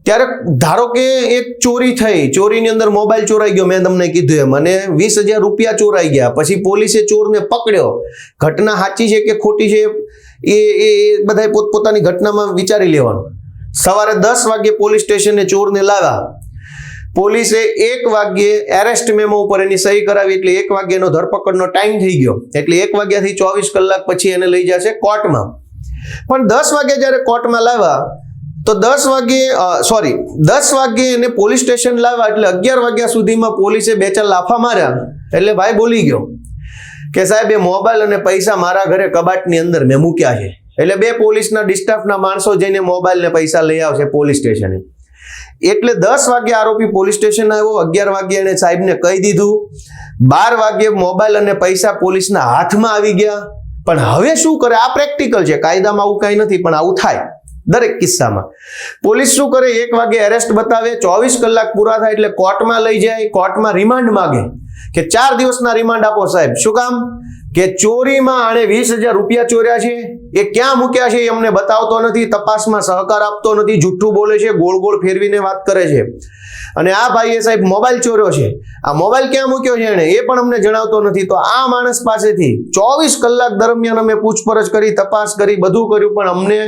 ત્યારે ધારો કે એક ચોરી થઈ, ચોરીની અંદર મોબાઈલ ચોરાઈ ગયો, મેં તમને કીધું એમ, અને 20,000 રૂપિયા ચોરાઈ ગયા. પછી પોલીસે ચોરને પકડ્યો. ઘટના સાચી છે કે ખોટી છે એ બધાય પોતપોતાની ઘટનામાં વિચારી લેવાનું. સવારે 10 વાગ્યે પોલીસ સ્ટેશને ચોરને લાવ્યા. પોલીસે 1 વાગ્યે એરેસ્ટ મેમો ઉપર એની સહી કરાવી, એટલે 1 વાગ્યાનો ધરપકડનો ટાઈમ થઈ ગયો. એટલે 1 વાગ્યાથી 24 કલાક પછી એને લઈ જશે કોર્ટમાં. પણ 10 વાગ્યે જ્યારે કોર્ટમાં લાવ્યા તો 10 વાગ્યે એને પોલીસ સ્ટેશન લાવ્યા, એટલે 11 વાગ્યા સુધીમાં પોલીસે 2-4 લાફા માર્યા. એટલે ભાઈ બોલી ગયો કે સાહેબ એ મોબાઈલ અને પૈસા મારા ઘરે કબાટની અંદર મેં મૂક્યા છે. એટલે 2 પોલીસના ડિસ્ટાફના માણસો જઈને મોબાઈલ ને પૈસા લઈ આવશે પોલીસ સ્ટેશને. એટલે 10 વાગ્યે આરોપી પોલીસ સ્ટેશન આવ્યો, 11 વાગ્યે એને સાહેબને કહી દીધું, 12 વાગ્યે મોબાઈલ અને પૈસા પોલીસના હાથમાં આવી ગયા. પણ હવે શું કરે, આ પ્રેક્ટિકલ છે, કાયદામાં આવું કંઈ નથી, પણ આવું થાય દરેક કિસ્સામાં. પોલીસ શું કરે, 1 વાગ્યે એરેસ્ટ બતાવે, 24 કલાક પૂરા થાય એટલે કોર્ટમાં લઈ જાય, કોર્ટમાં રિમાન્ડ માગે કે 4 દિવસના રિમાન્ડ આપો સાહેબ. શું કામ? કે ચોરીમાં આણે 20,000 રૂપિયા ચોર્યા છે, એ ક્યાં મૂક્યા છે એ અમને બતાવતો નથી, તપાસમાં સહકાર આપતો નથી, જુઠ્ઠું બોલે છે, ગોળ ગોળ ફેરવીને વાત કરે છે. અને આ ભાઈએ સાહેબ મોબાઈલ ચોર્યો છે, આ મોબાઈલ ક્યાં મૂક્યો છે એણે એ પણ અમને જણાવતો નથી. તો આ માણસ પાસેથી 24 કલાક દરમિયાન અમે પૂછપરછ કરી, તપાસ કરી, બધું કર્યું, પણ અમને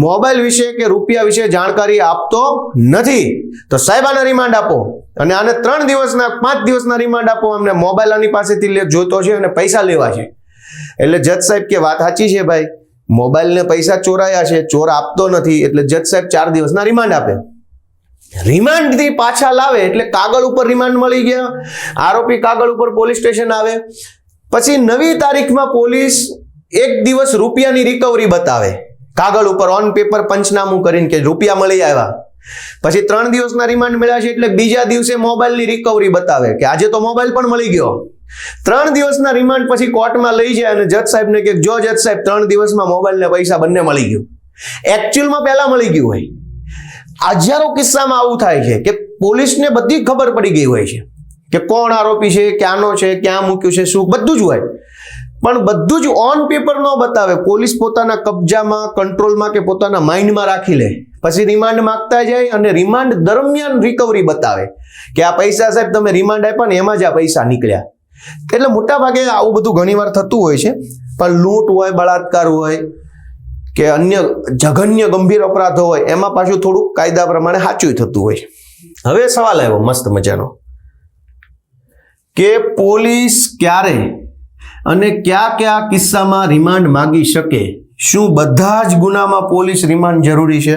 મોબાઈલ વિશે કે રૂપિયા વિશે જાણકારી આપતો નથી. તો સાહેબ આને રિમાન્ડ આપો, અને આને 3 દિવસના 5 દિવસના રિમાન્ડ આપો, અમને મોબાઈલ આની પાસેથી જોતો છે અને પૈસા લેવા છે. એટલે જજ સાહેબ કે વાત સાચી છે ભાઈ, મોબાઈલ ને પૈસા ચોરાયા છે, ચોર આપતો નથી, એટલે જજ સાહેબ 4 દિવસના રિમાન્ડ આપે. રિમાન્ડ થી પાછા લાવે એટલે કાગળ ઉપર રિમાન્ડ મળી ગયા. આરોપી કાગળ ઉપર પોલીસ સ્ટેશન આવે. પછી નવી તારીખમાં પોલીસ 1 દિવસ રૂપિયાની રિકવરી બતાવે, કાગળ ઉપર ઓન પેપર પંચનામું કરીને કે રૂપિયા મળી આવ્યા. પછી 3 દિવસના રિમાન્ડ મળ્યા છે એટલે બીજા દિવસે મોબાઈલની રિકવરી બતાવે કે આજે તો મોબાઈલ પણ મળી ગયો. 3 દિવસના રિમાન્ડ પછી કોર્ટમાં લઈ જાય અને જજ સાહેબને કે જો જજ સાહેબ 3 દિવસમાં મોબાઈલ ને પૈસા બંને મળી ગયું. એકચ્યુઅલમાં પહેલા મળી ગયું હોય. હજારો કિસ્સામાં આવું થાય છે કે પોલીસને બધી ખબર પડી ગઈ હોય છે કે કોણ આરોપી છે, ક્યાંનો છે, ક્યાં મૂક્યું છે, શું, બધું જ હોય, પણ બધું જ ઓન પેપર ન બતાવે. પોલીસ પોતાના કબજામાં, કંટ્રોલમાં કે પોતાના માઇન્ડમાં રાખી લે. પછી રિમાન્ડ માંગતા જાય અને રિમાન્ડ દરમિયાન રિકવરી બતાવે કે આ પૈસા સાહેબ તમે રિમાન્ડ આપ્યા ને એમાં જ આ પૈસા નીકળ્યા. એટલે મોટા ભાગે આવું બધું ઘણીવાર થતું હોય છે. પણ લૂંટ હોય, બળાત્કાર હોય કે અન્ય જઘન્ય ગંભીર અપરાધો હોય એમાં પાછું થોડું કાયદા પ્રમાણે સાચું થતું હોય. હવે સવાલ આવ્યો મસ્ત મજાનો કે પોલીસ ક્યારે અને કયા કયા કિસ્સામાં રિમાન્ડ માગી શકે? શું બધા જ ગુનામાં પોલીસ રિમાન્ડ જરૂરી છે?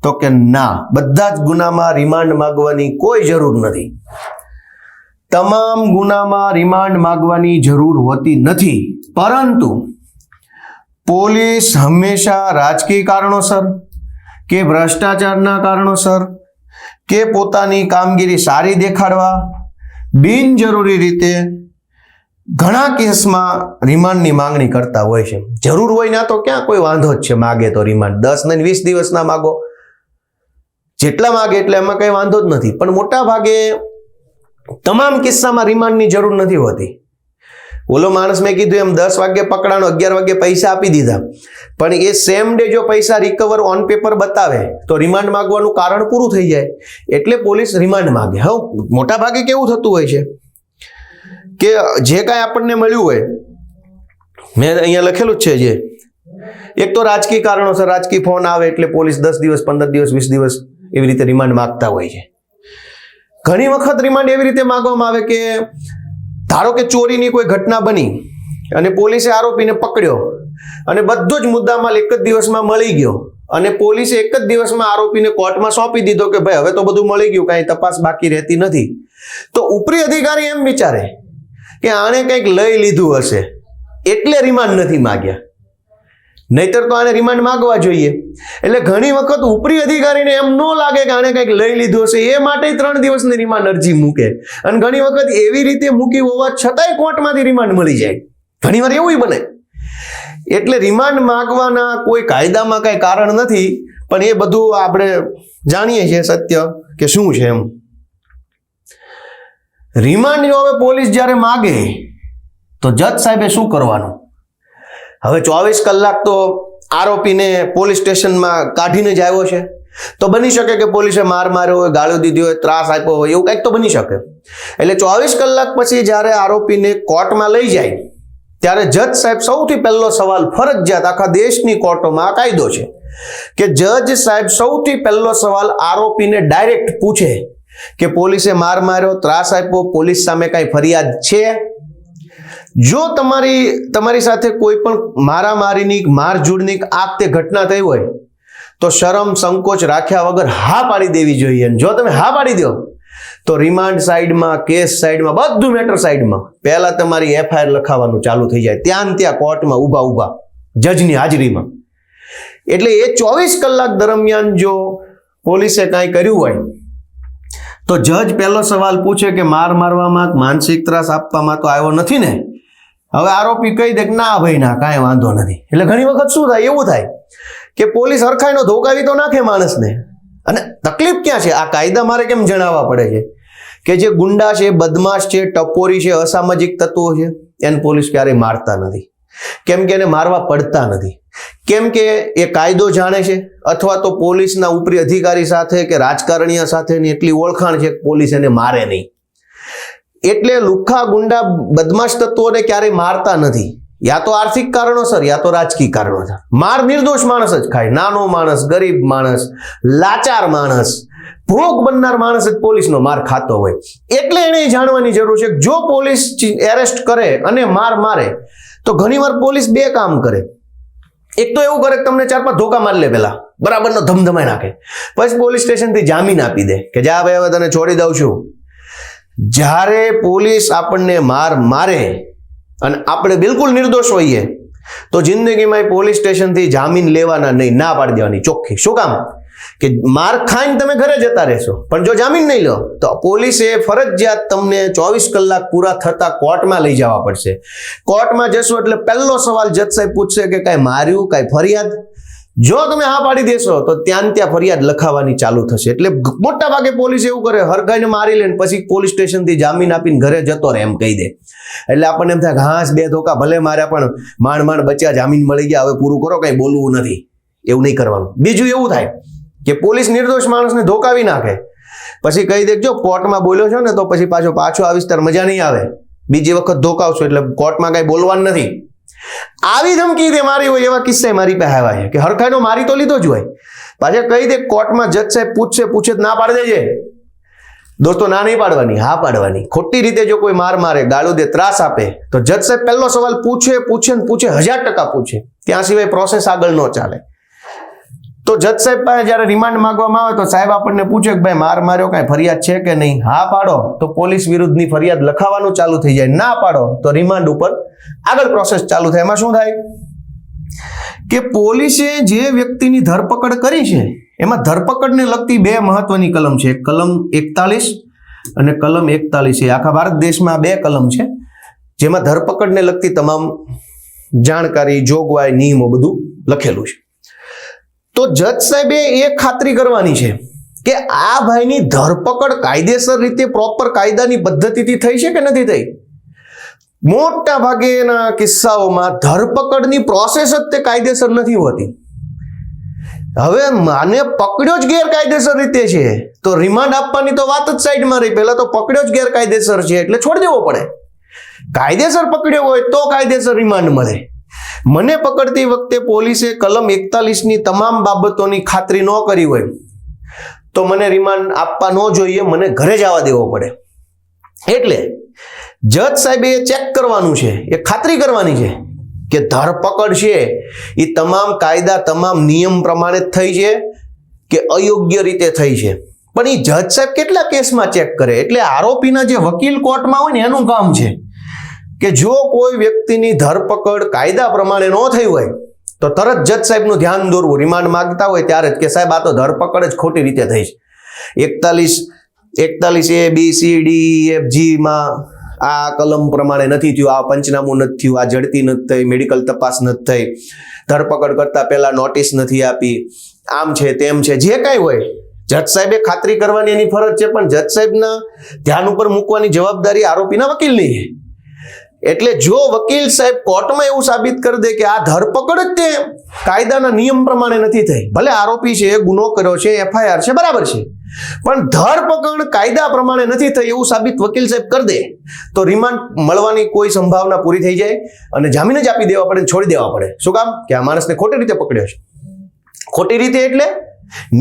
તો કે ના, બધા જ ગુનામાં રિમાન્ડ માંગવાની કોઈ જરૂર નથી. તમામ ગુનામાં રિમાન્ડ માંગવાની જરૂર હોતી નથી, પરંતુ પોલીસ હંમેશા રાજકીય કારણોસર કે ભ્રષ્ટાચારના કારણોસર કે પોતાની કામગીરી સારી દેખાડવા બિનજરૂરી રીતે ઘણા કેસમાં રિમાન્ડની માંગણી કરતા હોય છે. જરૂર હોય ના તો ક્યાં કોઈ વાંધો જ છે, માગે તો રિમાન્ડ 10 ને 20 દિવસના માગો, જેટલા માગે એટલે એમાં કઈ વાંધો જ નથી. પણ મોટા ભાગે તમામ કિસ્સામાં રિમાન્ડની જરૂર નથી હોતી. ઓલો માણસ મેં કીધું એમ 10 વાગે પકડાનો, 11 વાગે પૈસા આપી દીધા, પણ એ સેમ ડે જો પૈસા રિકવર ઓન પેપર બતાવે તો રિમાન્ડ માંગવાનું કારણ પૂરું થઈ જાય, એટલે પોલીસ રિમાન્ડ માંગે. હવે મોટા ભાગે કેવું થતું હોય છે કે જે કાંઈ આપણને મળ્યું હોય, મેં અહીંયા લખેલું જ છે, જે એક તો રાજકીય કારણોસર રાજકીય ફોન આવે એટલે પોલીસ 10 દિવસ 15 દિવસ 20 દિવસ એવી રીતે રિમાન્ડ માંગતા હોય છે. ઘણી વખત રિમાન્ડ એવી રીતે માંગવામાં આવે કે ધારો કે ચોરીની કોઈ ઘટના બની અને પોલીસે આરોપીને પકડ્યો અને બધો જ મુદ્દામાલ એક જ દિવસમાં મળી ગયો અને પોલીસે એક જ દિવસમાં આરોપીને કોર્ટમાં સોંપી દીધો કે ભાઈ હવે તો બધું મળી ગયું, કાંઈ તપાસ બાકી રહેતી નથી. તો ઉપરી અધિકારી એમ વિચારે કે આણે કંઈક લઈ લીધું હશે એટલે રિમાન્ડ નથી માગ્યા, નહીતર તો આને રિમાન્ડ માંગવા જોઈએ. એટલે ઘણી વખત ઉપરી અધિકારીને એમ ન લાગે કે આને કંઈક લઈ લીધું હશે, એ માટે 3 દિવસની રિમાન્ડ અરજી મૂકે, અને ઘણી વખત એવી રીતે મૂકી હોવા છતાંય કોર્ટમાંથી રિમાન્ડ મળી જાય. ઘણીવાર એવું બને. એટલે રિમાન્ડ માંગવાના કોઈ કાયદામાં કઈ કારણ નથી, પણ એ બધું આપણે જાણીએ છીએ સત્ય કે શું છે એમ. રિમાન્ડ જો હવે પોલીસ જ્યારે માગે તો જજ સાહેબે શું કરવાનું? હવે 24 કલાક તો આરોપીને પોલીસ સ્ટેશનમાં કાઢીને જ આવ્યો છે, તો બની શકે કે પોલીસે માર માર્યો હોય, ગાળો દીધી હોય, ત્રાસ આપ્યો હોય, એવું કંઈક તો બની શકે. એટલે 24 કલાક પછી જ્યારે આરોપીને કોર્ટમાં લઈ જાય ત્યારે જજ સાહેબ સૌથી પહેલો સવાલ ફરજિયાત, આખા દેશની કોર્ટોમાં આ કાયદો છે કે જજ સાહેબ સૌથી પહેલો સવાલ આરોપીને ડાયરેક્ટ પૂછે કે પોલીસે માર માર્યો, ત્રાસ આપ્યો, પોલીસ સામે કઈ ફરિયાદ છે? જો તમારી સાથે કોઈ પણ મારામારીની, મારઝૂડની આ તે ઘટના થઈ હોય તો શરમ સંકોચ રાખ્યા વગર હા પાડી દેવી જોઈએ. જો તમે હા પાડી દો તો રિમાન્ડ સાઈડમાં, કેસ સાઈડમાં, બધું મેટર સાઈડમાં, પહેલા તમારી એફઆઈઆર લખાવાનું ચાલુ થઈ જાય, ત્યાં કોર્ટમાં ઊભા જજની હાજરીમાં. એટલે એ 24 કલાક દરમિયાન જો પોલીસે કાંઈ કર્યું હોય તો જજ પહેલો સવાલ પૂછે કે માર મારવામાં, માનસિક ત્રાસ આપવામાં તો આવ્યો નથી ને? હવે આરોપી કહી દે કે ના ભાઈ ના, કાંઈ વાંધો નથી. એટલે ઘણી વખત શું થાય, એવું થાય કે પોલીસ હરખાઈનો ધોકાવી તો નાખે માણસને. અને તકલીફ ક્યાં છે? આ કાયદા મારે કેમ જણાવવા પડે છે કે જે ગુંડા છે, બદમાશ છે, ટપોરી છે, અસામાજિક તત્વો છે, એને પોલીસ ક્યારેય મારતા નથી. કેમ કે એને મારવા પડતા નથી, કેમ કે એ કાયદો જાણે છે, અથવા તો પોલીસના ઉપરી અધિકારી સાથે કે રાજકારણીય સાથેની એટલી ઓળખાણ છે કે પોલીસ એને મારે નહીં. એટલે લુખ્ખા, ગુંડા, બદમાશ તત્વોને ક્યારેય મારતા નથી, યા તો આર્થિક કારણોસર યા તો રાજકીય કારણોસર. માર નિર્દોષ માણસ જ ખાય, નાનો માણસ, ગરીબ માણસ, લાચાર માણસ, ભોગ બનનાર માણસ જ પોલીસનો માર ખાતો હોય. એટલે એને જાણવાની જરૂર છે કે જો પોલીસ એરેસ્ટ કરે અને માર મારે તો ઘણીવાર પોલીસ બે કામ કરે. એક તો એવું કરે કે તમને 4-5 ધોકા મારી લે, પેલા બરાબરનો ધમધમાઈ નાખે, પછી પોલીસ સ્ટેશનથી જામીન આપી દે કે જા ભાઈ હવે તને છોડી દઉં છું. જ્યારે પોલીસ આપણને માર મારે અને આપણે બિલકુલ નિર્દોષ હોઈએ તો જિંદગીમાં પોલીસ સ્ટેશનથી જામીન લેવાના નહીં, ના પાડી દેવાની ચોખ્ખી. શું કામ? કે માર ખાઈને તમે ઘરે જતા રહેશો, પણ જો જામીન નહીં લો તો પોલીસે ફરજિયાત તમને 24 કલાક પૂરા થતા કોર્ટમાં લઈ જવા પડશે. કોર્ટમાં જશો એટલે પહેલો સવાલ જજ સાહેબ પૂછશે કે કાંઈ માર્યું, કાંઈ ફરિયાદ? જો તમે હા પાડી દેશો તો ત્યાં ફરિયાદ લખાવાની ચાલુ થશે. એટલે મોટા ભાગે પોલીસ એવું કરે, હરગાઈને મારી લે પછી પોલીસ સ્ટેશનથી જામીન આપીને ઘરે જતો રહે એમ કહી દે. એટલે આપણને એમ થાય ઘાસ 2 ધોકા ભલે માર્યા પણ માંડ બચ્યા, જામીન મળી ગયા, હવે પૂરું કરો, કંઈ બોલવું નથી. એવું નહીં કરવાનું. બીજું એવું થાય કે પોલીસ નિર્દોષ માણસને ધોકાવી નાખે, પછી કહી દે જો કોર્ટમાં બોલ્યો છો ને તો પછી પાછો આવીશ ત્યારે મજા નહીં આવે, બીજી વખત ધોકાવશો એટલે કોર્ટમાં કઈ બોલવાનું નથી. આવી ધમકી દે મારી હોય એવા કિસ્સા મારી પાસે આવ્યા છે કે હરખાઈનો મારી તો લીધો જ હોય, પાછા કહી દે કોર્ટમાં જજ સાહેબ પૂછે ના પાડી દેજે. દોસ્તો ના નહીં પાડવાની, હા પાડવાની. ખોટી રીતે જો કોઈ માર મારે, ગાળું દે, ત્રાસ આપે તો જજ સાહેબ પહેલો સવાલ પૂછે 1000% પૂછે. ત્યાં સિવાય પ્રોસેસ આગળ ન ચાલે. તો જજ સાહેબ પાસે જયારે રિમાન્ડ માંગવામાં આવે તો સાહેબ આપણને પૂછે કે ભાઈ માર માર્યો કાંઈ ફરિયાદ છે કે નહીં. હા પાડો તો પોલીસ વિરુદ્ધની ફરિયાદ લખાવાનું ચાલુ થઈ જાય. ના પાડો તો રિમાન્ડ ઉપર આગળ પ્રોસેસ ચાલુ થાય. એમાં શું થાય કે પોલીસે જે વ્યક્તિની ધરપકડ કરી છે એમાં ધરપકડને લગતી 2 મહત્વની કલમ છે. કલમ 41 અને કલમ 41. આખા ભારત દેશમાં 2 કલમ છે જેમાં ધરપકડને લગતી તમામ જાણકારી, જોગવાઈ, નિયમો બધું લખેલું છે. તો જજ સાહેબે એ ખાતરી કરવાની છે કે આ ભાઈની ધરપકડ કાયદેસર રીતે પ્રોપર કાયદાની પદ્ધતિથી થઈ છે કે નથી થઈ. મોટા ભાગેના કિસ્સાઓમાં ધરપકડની પ્રોસેસ જ તે કાયદેસર નથી હોતી. હવે માને પકડ્યો જ ગેરકાયદેસર રીતે છે તો રિમાન્ડ આપવાની તો વાત જ સાઈડમાં રહી. પહેલા તો પકડ્યો જ ગેરકાયદેસર છે એટલે છોડી દેવો પડે. કાયદેસર પકડ્યો હોય તો કાયદેસર રિમાન્ડ મળે. મને પકડતી વખતે પોલીસે કલમ 41ની તમામ બાબતોની ખાતરી ન કરી હોય તો મને રિમાન્ડ આપવા ન જોઈએ, મને ઘરે જવા દેવો પડે. એટલે જજ સાહેબે ચેક કરવાનું છે, એ ખાતરી કરવાની છે કે ધરપકડ છે એ તમામ કાયદા, તમામ નિયમ પ્રમાણે જ થઈ છે કે અયોગ્ય રીતે થઈ છે. પણ એ જજ સાહેબ કેટલા કેસમાં ચેક કરે? એટલે આરોપીના જે વકીલ કોર્ટમાં હોય ને એનું કામ છે કે જો કોઈ વ્યક્તિની ધરપકડ કાયદા પ્રમાણે ન થઈ હોય તો તરત જજ સાહેબનું ધ્યાન દોરવું. રિમાન્ડ માંગતા હોય ત્યારે જ કે સાહેબ આ તો ધરપકડ જ ખોટી રીતે થઈ છે. 41A B C D E F G માં આ કલમ પ્રમાણે નથી થયું, આ પંચનામું નથી થયું, આ ઝડપી નથી થઈ, મેડિકલ તપાસ નથી થઈ, ધરપકડ કરતા પહેલા નોટિસ નથી આપી, આમ છે તેમ છે, જે કાંઈ હોય જજ સાહેબે ખાતરી કરવાની એની ફરજ છે. પણ જજ સાહેબના ધ્યાન ઉપર મૂકવાની જવાબદારી આરોપીના વકીલની છે. એટલે જો વકીલ સાહેબ કોર્ટમાં એવું સાબિત કરી દે કે આ ધરપકડ જ તે કાયદાના નિયમ પ્રમાણે નથી થઈ, ભલે આરોપી છે, ગુનો કર્યો છે, FIR છે, બરાબર છે, પણ ધરપકડ કાયદા પ્રમાણે નથી થઈ એવું સાબિત વકીલ સાહેબ કરી દે તો રિમાન્ડ મળવાની કોઈ સંભાવના પૂરી થઈ જાય અને જામીન જ આપી દેવા પડે, છોડી દેવા પડે. શું કામ? કે આ માણસને ખોટી રીતે પકડ્યો છે. ખોટી રીતે એટલે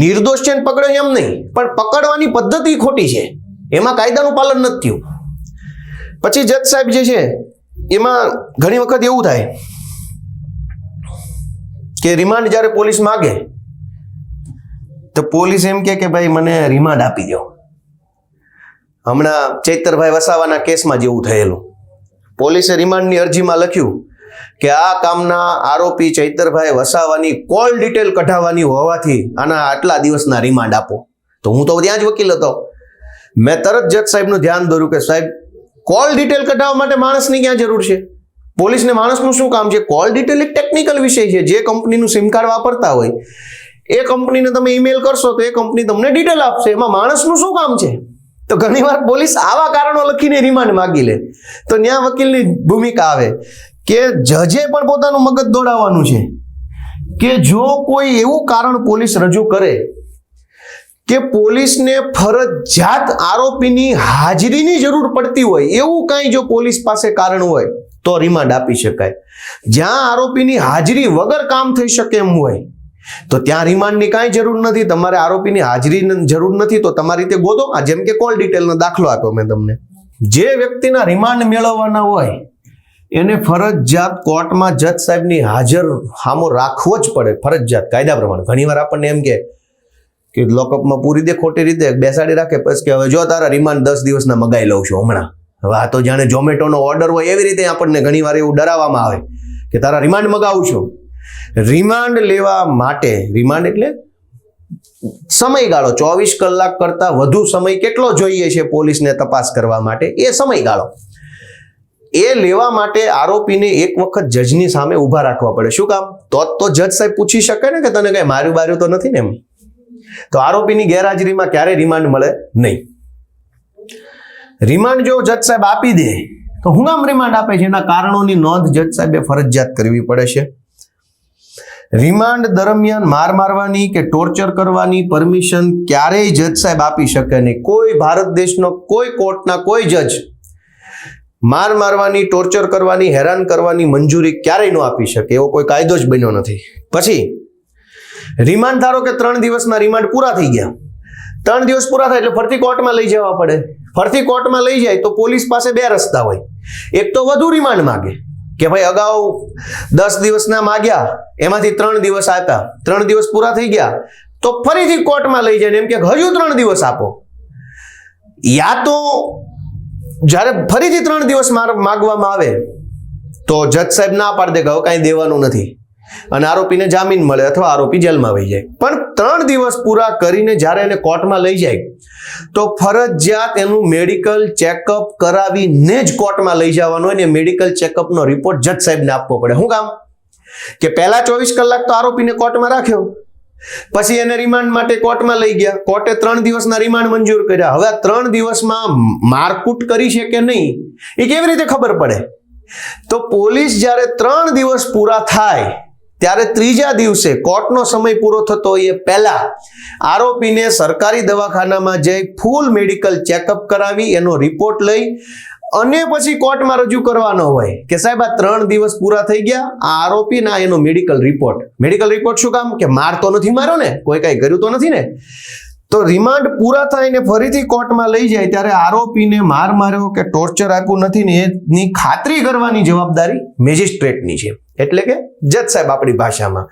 નિર્દોષ છે પકડ્યો એમ નહીં, પણ પકડવાની પદ્ધતિ ખોટી છે, એમાં કાયદાનું પાલન નથી થયું. પછી જજ સાહેબ જે છે એમાં ઘણી વખત એવું થાય કે રિમાન્ડ જ્યારે પોલીસ માગે તો પોલીસ એમ કે ભાઈ મને રિમાન્ડ આપી દો. હમણાં ચૈતરભાઈ વસાવાના કેસમાં જેવું થયેલું. પોલીસે રિમાન્ડની અરજીમાં લખ્યું કે આ કામના આરોપી ચૈતરભાઈ વસાવાની કોલ ડિટેલ કઢાવવાની હોવાથી આના આટલા દિવસના રિમાન્ડ આપો. તો હું તો ત્યાં જ વકીલ હતો. મેં તરત જજ સાહેબનું ધ્યાન દોર્યું કે સાહેબ કોલ ડિટેલ કઢાવવા માટે માણસની ક્યાં જરૂર છે? પોલીસને માણસનું શું કામ છે? કોલ ડિટેલ એક ટેકનિકલ વિષય છે. જે કંપનીનું સિમ કાર્ડ વાપરતા હોય એ કંપનીને તમે ઈમેલ કરશો તો એ કંપની તમને ડિટેલ આપશે. એમાં માણસનું શું કામ છે? તો ઘણીવાર પોલીસ આવા કારણો લખીને રિમાન્ડ માગી લે. તો ત્યાં વકીલની ભૂમિકા આવે કે જજે પણ પોતાનું મગજ દોડાવવાનું છે કે જો કોઈ એવું કારણ પોલીસ રજૂ કરે કે પોલીસને ફરજિયાત આરોપીની હાજરીની જરૂર પડતી હોય, એવું કાંઈ જો પોલીસ પાસે કારણ હોય તો રિમાન્ડ આપી શકાય. જ્યાં આરોપીની હાજરી વગર કામ થઈ શકે એમ હોય તો ત્યાં રિમાન્ડની કાંઈ જરૂર નથી. તમારે આરોપીની હાજરીની જરૂર નથી તો તમારી રીતે ગોતો. આ જેમ કે કોલ ડિટેલનો દાખલો આપ્યો મેં તમને. જે વ્યક્તિના રિમાન્ડ મેળવવાના હોય એને ફરજિયાત કોર્ટમાં જજ સાહેબની હાજર હામો રાખવો જ પડે, ફરજિયાત કાયદા પ્રમાણે. ઘણીવાર આપણને એમ કે લોકઅપમાં પૂરી દે, ખોટી રીતે બેસાડી રાખે, પછી કે હવે જો તારા રિમાન્ડ 10 દિવસના મગાઈ લઉં છું હમણાં. હવે આ તો જાણે ઝોમેટોનો ઓર્ડર હોય એવી રીતે આપણને ઘણીવાર એવું ડરાવવામાં આવે કે તારા રિમાન્ડ મગાવું છું. રિમાન્ડ લેવા માટે, રિમાન્ડ એટલે સમયગાળો 24 કલાક કરતા વધુ સમય કેટલો જોઈએ છે પોલીસને તપાસ કરવા માટે, એ સમયગાળો એ લેવા માટે આરોપીને એક વખત જજની સામે ઊભા રાખવા પડે. શું કામ? તો જજ સાહેબ પૂછી શકે ને કે તને કઈ માર્યું બાર્યું તો નથી ને એમ. તો આરોપીની ગેરહાજરીમાં ક્યારેય રિમાન્ડ મળે નહીં. રિમાન્ડ જો જજ સાહેબ આપી દે તો હું કામ રિમાન્ડ આપે છે એના કારણોની નોંધ જજ સાહેબે ફરજિયાત કરવી પડે છે. રિમાન્ડ દરમિયાન માર મારવાની કે ટોર્ચર કરવાની પરમિશન ક્યારેય જજ સાહેબ આપી શકે નહીં. કોઈ ભારત દેશનો કોઈ કોર્ટના કોઈ જજ માર મારવાની, ટોર્ચર કરવાની, હેરાન કરવાની મંજૂરી ક્યારેય ન આપી શકે. એવો કોઈ કાયદો જ બન્યો નથી. પછી રિમાન્ડ ધારો કે 3 દિવસના રિમાન્ડ પૂરા થઈ ગયા 3 દિવસ પૂરા થાય એટલે ફરતી કોર્ટમાં લઈ જવા પડે. ફરતી કોર્ટમાં લઈ જાય તો પોલીસ પાસે 2 રસ્તા હોય. એક તો વધુ રિમાન્ડ માગે કે ભાઈ અગાઉ 10 દિવસના માગ્યા, એમાંથી 3 દિવસ આપ્યા, 3 દિવસ પૂરા થઈ ગયા તો ફરીથી કોર્ટમાં લઈ જાય એમ કે હજુ 3 દિવસ આપો. યા તો જ્યારે ફરીથી 3 દિવસ માગવામાં આવે તો જજ સાહેબ ના પાડી દે કે હવે કાંઈ દેવાનું નથી અને આરોપીને જામીન મળે અથવા આરોપી જેલમાં વહી જાય. પણ 3 દિવસ પૂરા કરીને જ્યારે એને કોર્ટમાં લઈ જાય તો ફરજિયાત એનું મેડિકલ ચેકઅપ કરાવીને જ કોર્ટમાં લઈ જવાનું હોય ને મેડિકલ ચેકઅપનો રિપોર્ટ જજ સાહેબને આપવો પડે. શું કામ? કે પહેલા 24 કલાક તો આરોપીને કોર્ટમાં રાખ્યો, પછી એને રિમાન્ડ માટે કોર્ટમાં લઈ ગયા, કોર્ટે 3 દિવસના રિમાન્ડ મંજૂર કર્યા. હવે 3 દિવસમાં મારકૂટ કરી છે કે નહીં એ કેવી રીતે ખબર પડે? તો પોલીસ જ્યારે 3 દિવસ પૂરા થાય ત્યારે 3જા દિવસે કોર્ટનો સમય પૂરો થતો હોય એ પહેલા આરોપીને સરકારી દવાખાનામાં જઈ ફૂલ મેડિકલ ચેકઅપ કરાવી એનો રિપોર્ટ લઈ અને પછી કોર્ટમાં રજૂ કરવાનો હોય કે સાહેબ આ 3 દિવસ પૂરા થઈ ગયા, આ આરોપી ના એનો મેડિકલ રિપોર્ટ. મેડિકલ રિપોર્ટ શું કામ? કે માર તો નથી માર્યો ને, કોઈ કઈ કર્યું તો નથી ને. તો રિમાન્ડ પૂરા થઈને ફરીથી કોર્ટમાં લઈ જાય ત્યારે આરોપીને માર માર્યો કે ટોર્ચર આપ્યું નથી ને એની ખાતરી કરવાની જવાબદારી મેજિસ્ટ્રેટની છે, એટલે કે જજ સાહેબ આપણી ભાષામાં.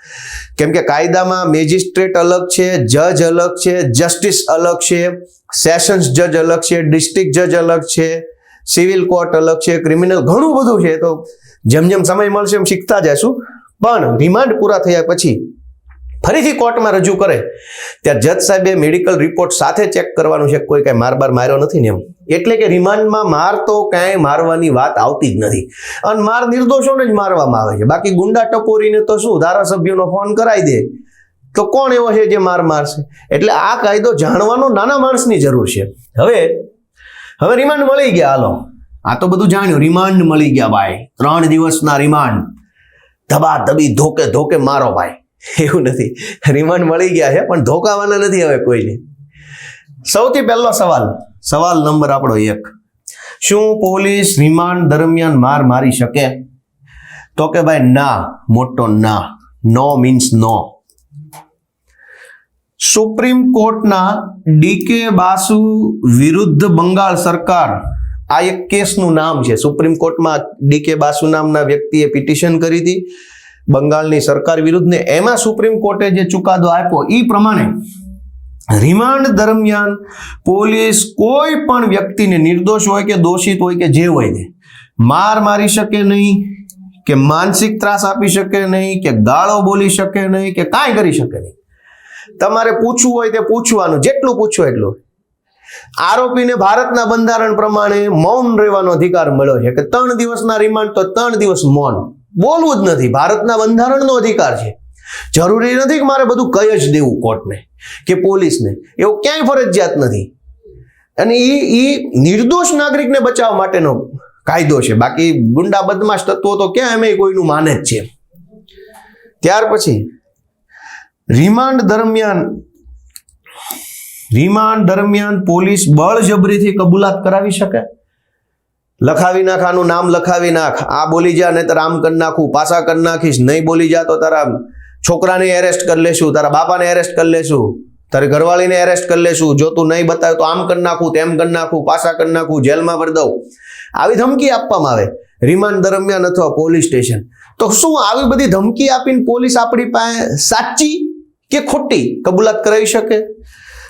કેમ કે કાયદામાં મેજિસ્ટ્રેટ અલગ છે, જજ અલગ છે, જસ્ટિસ અલગ છે, સેશન્સ જજ અલગ છે, ડિસ્ટ્રિક્ટ જજ અલગ છે, સિવિલ કોર્ટ અલગ છે, ક્રિમિનલ ઘણું બધું છે. તો જેમ જેમ સમય મળશે એમ શીખતા જઈશું. પણ રિમાન્ડ પૂરા થયા પછી ફરીથી કોર્ટમાં રજૂ કરે ત્યારે જજ સાહેબે મેડિકલ રિપોર્ટ સાથે ચેક કરવાનું છે કોઈ કાંઈ માર માર્યો નથી ને એમ. એટલે કે રિમાન્ડમાં માર તો કાંઈ મારવાની વાત આવતી જ નથી અને માર નિર્દોષોને જ મારવામાં આવે છે. બાકી ગુંડા ટપોરીને તો શું ધારાસભ્યોનો ફોન કરાવી દે તો કોણ એવો છે જે માર મારશે? એટલે આ કાયદો જાણવાનો નાના માણસની જરૂર છે. હવે રિમાન્ડ મળી ગયા, હાલો આ તો બધું જાણ્યું, રિમાન્ડ મળી ગયા ભાઈ, 3 દિવસના રિમાન્ડ, ધબાધબી ધોકે ધોકે મારો ભાઈ. એવું નથી, રિમાન્ડ મળી ગયા છે પણ ધોકાવાના નથી હવે કોઈને. સૌથી પહેલો સવાલ નંબર આપણો 1, શું પોલીસ રિમાન્ડ દરમિયાન માર મારી શકે? તો કે ભાઈ ના, મોટો ના. નો મીન્સ નો. સુપ્રીમ કોર્ટના ડીકે બાસુ વિરુદ્ધ બંગાળ સરકાર, આ એક કેસનું નામ છે. સુપ્રીમ કોર્ટમાં ડીકે બાસુ નામના વ્યક્તિએ પિટિશન કરી હતી બંગાળની સરકાર વિરુદ્ધ ને એમાં સુપ્રીમ કોર્ટે જે ચુકાદો આપ્યો એ પ્રમાણે રિમાન્ડ દરમિયાન પોલીસ કોઈ પણ વ્યક્તિને નિર્દોષ હોય કે દોષિત હોય કે જે હોય ને માર મારી શકે નહીં, કે માનસિક ત્રાસ આપી શકે નહીં, કે ગાળો બોલી શકે નહીં, કે કાંઈ કરી શકે નહીં. તમારે પૂછવું હોય તે પૂછવાનું, જેટલું પૂછો એટલું. આરોપીને ભારતના બંધારણ પ્રમાણે મૌન રહેવાનો અધિકાર મળ્યો છે કે 3 દિવસના રિમાન્ડ તો 3 દિવસ મૌન, બોલવું જ નથી. ભારતના બંધારણનો અધિકાર છે. જરૂરી નથી કે મારે બધું કહી જ દેવું કોર્ટને કે પોલીસને, એવું ક્યાંય ફરજિયાત નથી. અને એ નિર્દોષ નાગરિકને બચાવવા માટેનો કાયદો છે. બાકી ગુંડા બદમાશ તત્વો તો ક્યાં એમ કોઈનું માને જ છે. ત્યાર પછી રિમાન્ડ દરમિયાન પોલીસ બળજબરીથી કબૂલાત કરાવી શકે? લખાવી નાખ, આનું નામ લખાવી નાખ, આ બોલી જા નહીં તો આમ કરી નાખું, પાછા કરી નાખીશ, નહીં બોલી જા તો તારા છોકરાને એરેસ્ટ કરી લેશું, તારા બાપાને એરેસ્ટ કરી લેશું, તારી ઘરવાળીને એરેસ્ટ કરી લેશું, જો તું નહીં બતાવે તો આમ કરી નાખું, તેમ કરી નાખું, પાછા કરી નાખું, જેલમાં ભરી દઉં, આવી ધમકી આપવામાં આવે રિમાન્ડ દરમિયાન અથવા પોલીસ સ્ટેશન. તો શું આવી બધી ધમકી આપીને પોલીસ આપણી પાસે સાચી કે ખોટી કબૂલાત કરાવી શકે?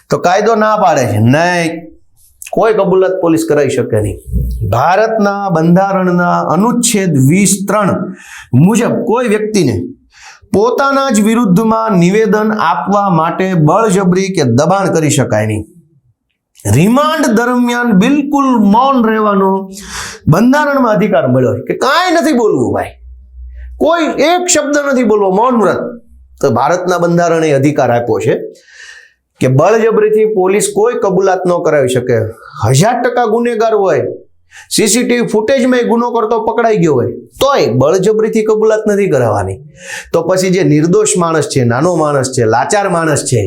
તો કાયદો ના પાડે છે, નહીં, કોઈ કબૂલાત પોલીસ કરાવી શકે નહીં. ભારતના બંધારણના અનુચ્છેદ 23 મુજબ કોઈ વ્યક્તિને પોતાના જ વિરુદ્ધમાં નિવેદન આપવા માટે બળજબરી કે દબાણ કરી શકાય નહીં. રિમાન્ડ દરમિયાન બિલકુલ મૌન રહેવાનો બંધારણમાં અધિકાર મળ્યો છે કે કાંઈ નથી બોલવું ભાઈ, કોઈ એક શબ્દ નથી બોલવો, મૌન વ્રત. તો ભારતના બંધારણે અધિકાર આપ્યો છે કે બળજબરીથી પોલીસ કોઈ કબૂલાત ન કરાવી શકે. 1000% ગુનેગાર હોય, સીસીટીવી ફૂટેજમાં ગુનો કરતો પકડાઈ ગયો હોય તોય બળજબરીથી કબૂલાત નથી કરાવવાની. તો પછી જે નિર્દોષ માણસ છે, નાનો માણસ છે, લાચાર માણસ છે,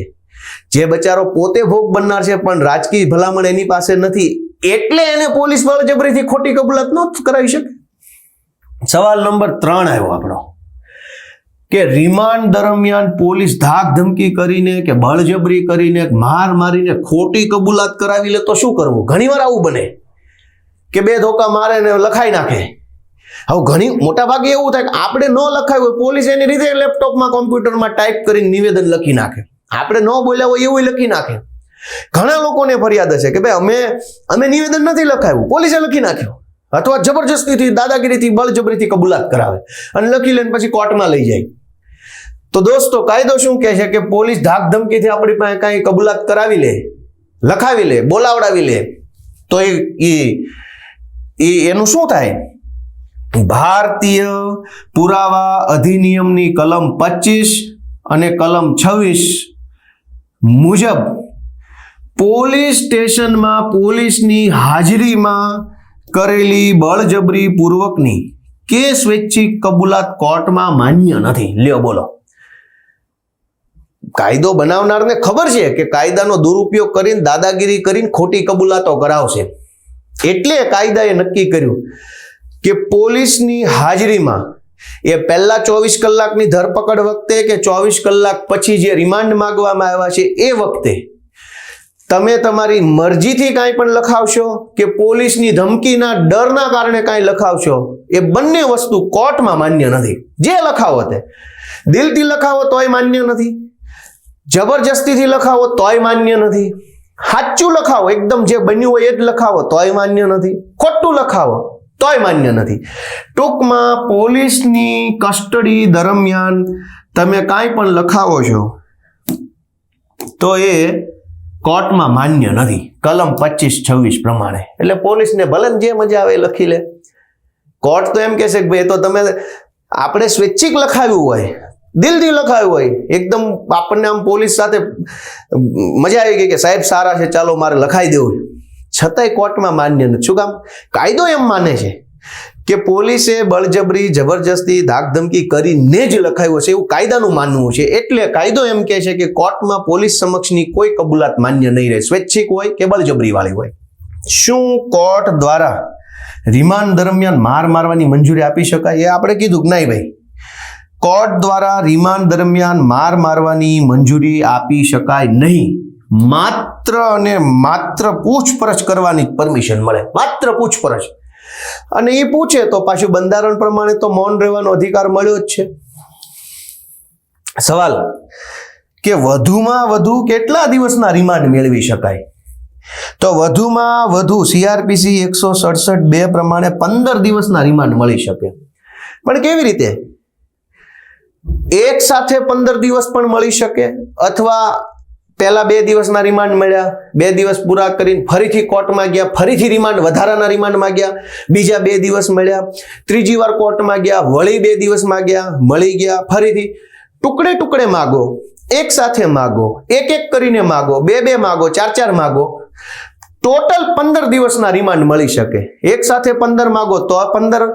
જે બચારો પોતે ભોગ બનનાર છે પણ રાજકીય ભલામણ એની પાસે નથી, એટલે એને પોલીસ બળજબરીથી ખોટી કબૂલાત ન કરાવી શકે. સવાલ નંબર 3 આવ્યો આપણો કે રિમાન્ડ દરમિયાન પોલીસ ધાક ધમકી કરીને કે બળજબરી કરીને માર મારીને ખોટી કબૂલાત કરાવી લે તો શું કરવું? ઘણીવાર આવું બને કે બે ધોકા મારે ને લખાઈ નાખે. હવે ઘણી મોટા ભાગે એવું થાય કે આપણે ન લખાયું હોય, પોલીસ એની રીતે લેપટોપમાં કોમ્પ્યુટરમાં ટાઈપ કરીને નિવેદન લખી નાખે. આપણે ન બોલ્યા હોય એવું લખી નાખે. ઘણા લોકોને ફરિયાદ હશે કે ભાઈ અમે નિવેદન નથી લખાયું, પોલીસે લખી નાખ્યું, અથવા જબરજસ્તીથી દાદાગીરીથી બળજબરીથી કબૂલાત કરાવે અને લખી લઈને પછી કોર્ટમાં લઈ જાય. તો દોસ્તો, કાયદો શું કહે છે કે પોલીસ ધાક ધમકીથી આપણી પાસે કાંઈ કબૂલાત કરાવી લે, લખાવી લે, બોલાવડાવી લે તો એનું શું થાય? ભારતીય પુરાવા અધિનિયમની કલમ 25 અને કલમ 26 મુજબ પોલીસ સ્ટેશનમાં પોલીસની હાજરીમાં કરેલી બળજબરી પૂર્વકની કે સ્વૈચ્છિક કબૂલાત કોર્ટમાં માન્ય નથી. લ્યો બોલો, કાયદો બનાવનારને ખબર છે કે કાયદાનો દુરુપયોગ કરીને દાદાગીરી કરીને ખોટી કબૂલાતો કરાવશે, એટલે કાયદાએ નક્કી કર્યું કે પોલીસની હાજરીમાં એ પહેલા 24 કલાકની ધરપકડ વખતે કે 24 કલાક પછી જે રિમાન્ડ માંગવામાં આવ્યા છે એ વખતે તમે તમારી મરજીથી કાંઈ પણ લખાવશો કે પોલીસની ધમકીના ડરના કારણે કાંઈ લખાવશો, એ બંને વસ્તુ કોર્ટમાં માન્ય નથી. જે લખાવો તે દિલથી લખાવો તોય માન્ય નથી, જબરજસ્તીથી લખાવો તોય માન્ય નથી, સાચું લખાવો એકદમ જે બન્યું હોય એ જ લખાવો તોય માન્ય નથી, ખોટું લખાવો તોય માન્ય નથી. ટૂંકમાં પોલીસની કસ્ટડી દરમિયાન તમે કાંઈ પણ લખાવો છો તો એ કોર્ટમાં માન્ય નથી, કલમ 25-26 પ્રમાણે. એટલે પોલીસને ભલે જે મજા આવે લખી લે. કોર્ટ તો એમ કહેશે કે ભાઈ તો તમે આપણે સ્વૈચ્છિક લખાવ્યું હોય, દિલથી લખાવ્યું હોય, એકદમ આપણને આમ પોલીસ સાથે મજા આવી ગઈ કે સાહેબ સારા છે ચાલો મારે લખાઈ દેવું, છતાંય કોર્ટમાં માન્ય નથી. શું કામ? કાયદો એમ માને છે કે પોલીસે બળજબરી જબરજસ્તી ધાકધમકી કરીને જ લખાયું છે એવું કાયદાનું માનવું છે. એટલે કાયદો એમ કહે છે કે કોર્ટમાં પોલીસ સમક્ષની કોઈ કબૂલાત માન્ય નહીં રહે, સ્વૈચ્છિક હોય કે બળજબરી વાળી હોય. શું કોર્ટ દ્વારા રિમાન્ડ દરમિયાન માર મારવાની મંજૂરી આપી શકાય? એ આપણે કીધું કે નહીં ભાઈ, કોર્ટ દ્વારા રિમાન્ડ દરમિયાન માર મારવાની મંજૂરી આપી શકાય નહીં. માત્ર અને માત્ર પૂછપરછ કરવાની પરમિશન મળે, માત્ર પૂછપરછ. અને એ પૂછે તો પાછું બંધારણ પ્રમાણે તો મૌન રહેવાનો અધિકાર મળ્યો જ છે. સવાલ કે વધુમાં વધુ કેટલા દિવસના રિમાન્ડ મેળવી શકાય? તો વધુમાં વધુ CRPC 167(2) પ્રમાણે 15 દિવસના રિમાન્ડ મળી શકે. પણ કેવી રીતે? એક સાથે 15 દિવસ પણ મળી શકે, અથવા પહેલા 2 દિવસના રિમાન્ડ મળ્યા, 2 દિવસ પૂરા કરીને ફરીથી કોર્ટમાં ગયા, ફરીથી રિમાન્ડ વધારાના રિમાન્ડ માંગ્યા, બીજા 2 દિવસ મળ્યા, ત્રીજી વાર કોર્ટમાં ગયા, વળી 2 દિવસ માંગ્યા, મળી ગયા, ફરીથી ટુકડે ટુકડે માગો, એક સાથે માગો, એક એક કરીને માગો, 2-2 માગો, 4-4 માગો, ટોટલ 15 દિવસના રિમાન્ડ મળી શકે. એક સાથે 15 માગો તો 15,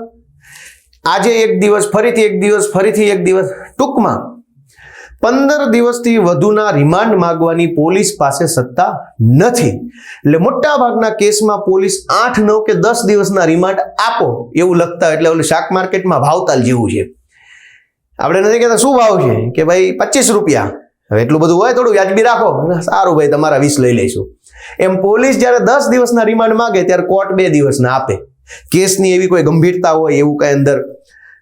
આજે 1 દિવસ, ફરીથી 1 દિવસ, ફરીથી 1 દિવસ, ટૂંકમાં 15 દિવસથી વધુના રિમાન્ડ માંગવાની પોલીસ પાસે સત્તા નથી. એટલે મોટા ભાગના કેસમાં પોલીસ 8, 9 કે 10 દિવસના રિમાન્ડ આપો એવું લખતા, એટલે ઓલું શાક માર્કેટમાં ભાવતાલ જેવું છે. આપણે નથી કહેતા શું ભાવ છે કે ભાઈ 25 રૂપિયા, હવે એટલું બધું હોય થોડું વ્યાજબી રાખો, સારું ભાઈ તમારા 20 લઈ લઈશું. એમ પોલીસ જ્યારે 10 દિવસના રિમાન્ડ માંગે ત્યારે કોર્ટ 2 દિવસના આપે. કેસની એવી કોઈ ગંભીરતા હોય, એવું કઈ અંદર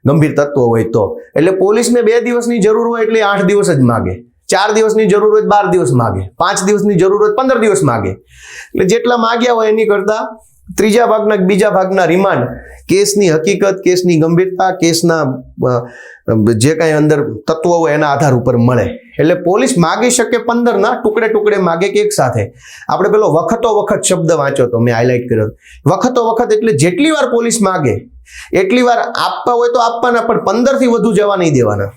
ગંભીર તત્વો હોય તો. એટલે પોલીસને 2 દિવસની જરૂર હોય એટલે 8 દિવસ જ માગે, 4 દિવસની જરૂર હોય 12 દિવસ માગે, 5 દિવસની જરૂર હોય 15 દિવસ માગે. એટલે જેટલા માગ્યા હોય એની કરતા ત્રીજા ભાગના બીજા ભાગના રિમાન્ડ કેસની હકીકત, કેસની ગંભીરતા, કેસના જે કાંઈ અંદર તત્વો હોય એના આધાર ઉપર મળે. એટલે પોલીસ માગી શકે 15 ના ટુકડે ટુકડે માગે કે એક સાથે. આપણે પેલો વખતો વખત શબ્દ વાંચો તો મેં હાઇલાઇટ કર્યો. વખતો વખત એટલે જેટલી વાર પોલીસ માગે એટલી વાર આપવા હોય તો આપવાના, પણ 15 થી વધુ જવા નહીં દેવાના.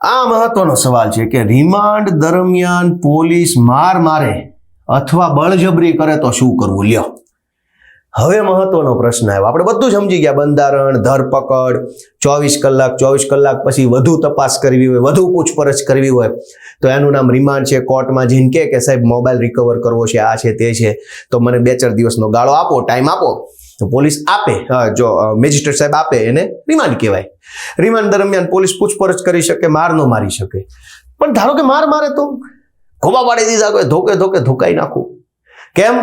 આ મહત્વનો સવાલ છે કે રિમાન્ડ દરમિયાન પોલીસ માર મારે અથવા બળજબરી કરે તો શું કરવું? લ્યો, હવે મહત્વનો પ્રશ્ન આવ્યો. આપણે બધું સમજી ગયા, બંધારણ, ધરપકડ, 24 કલાક પછી વધુ તપાસ કરવી હોય, વધુ પૂછપરછ કરવી હોય તો એનું નામ રિમાન્ડ છે. કોર્ટમાં જઈને કે સાહેબ મોબાઈલ રિકવર કરવો છે, આ છે તે છે, તો મને 2-4 દિવસનો ગાળો આપો, ટાઈમ આપો. તો પોલીસ આપે, જો મેજિસ્ટ્રેટ સાહેબ આપે એને રિમાન્ડ કહેવાય. રિમાન્ડ દરમિયાન પોલીસ પૂછપરછ કરી શકે, માર ન મારી શકે. પણ ધારો કે માર મારે તો ખોબા પાડી દીધા, કોઈ ધોકે ધોકાઈ નાખું. કેમ?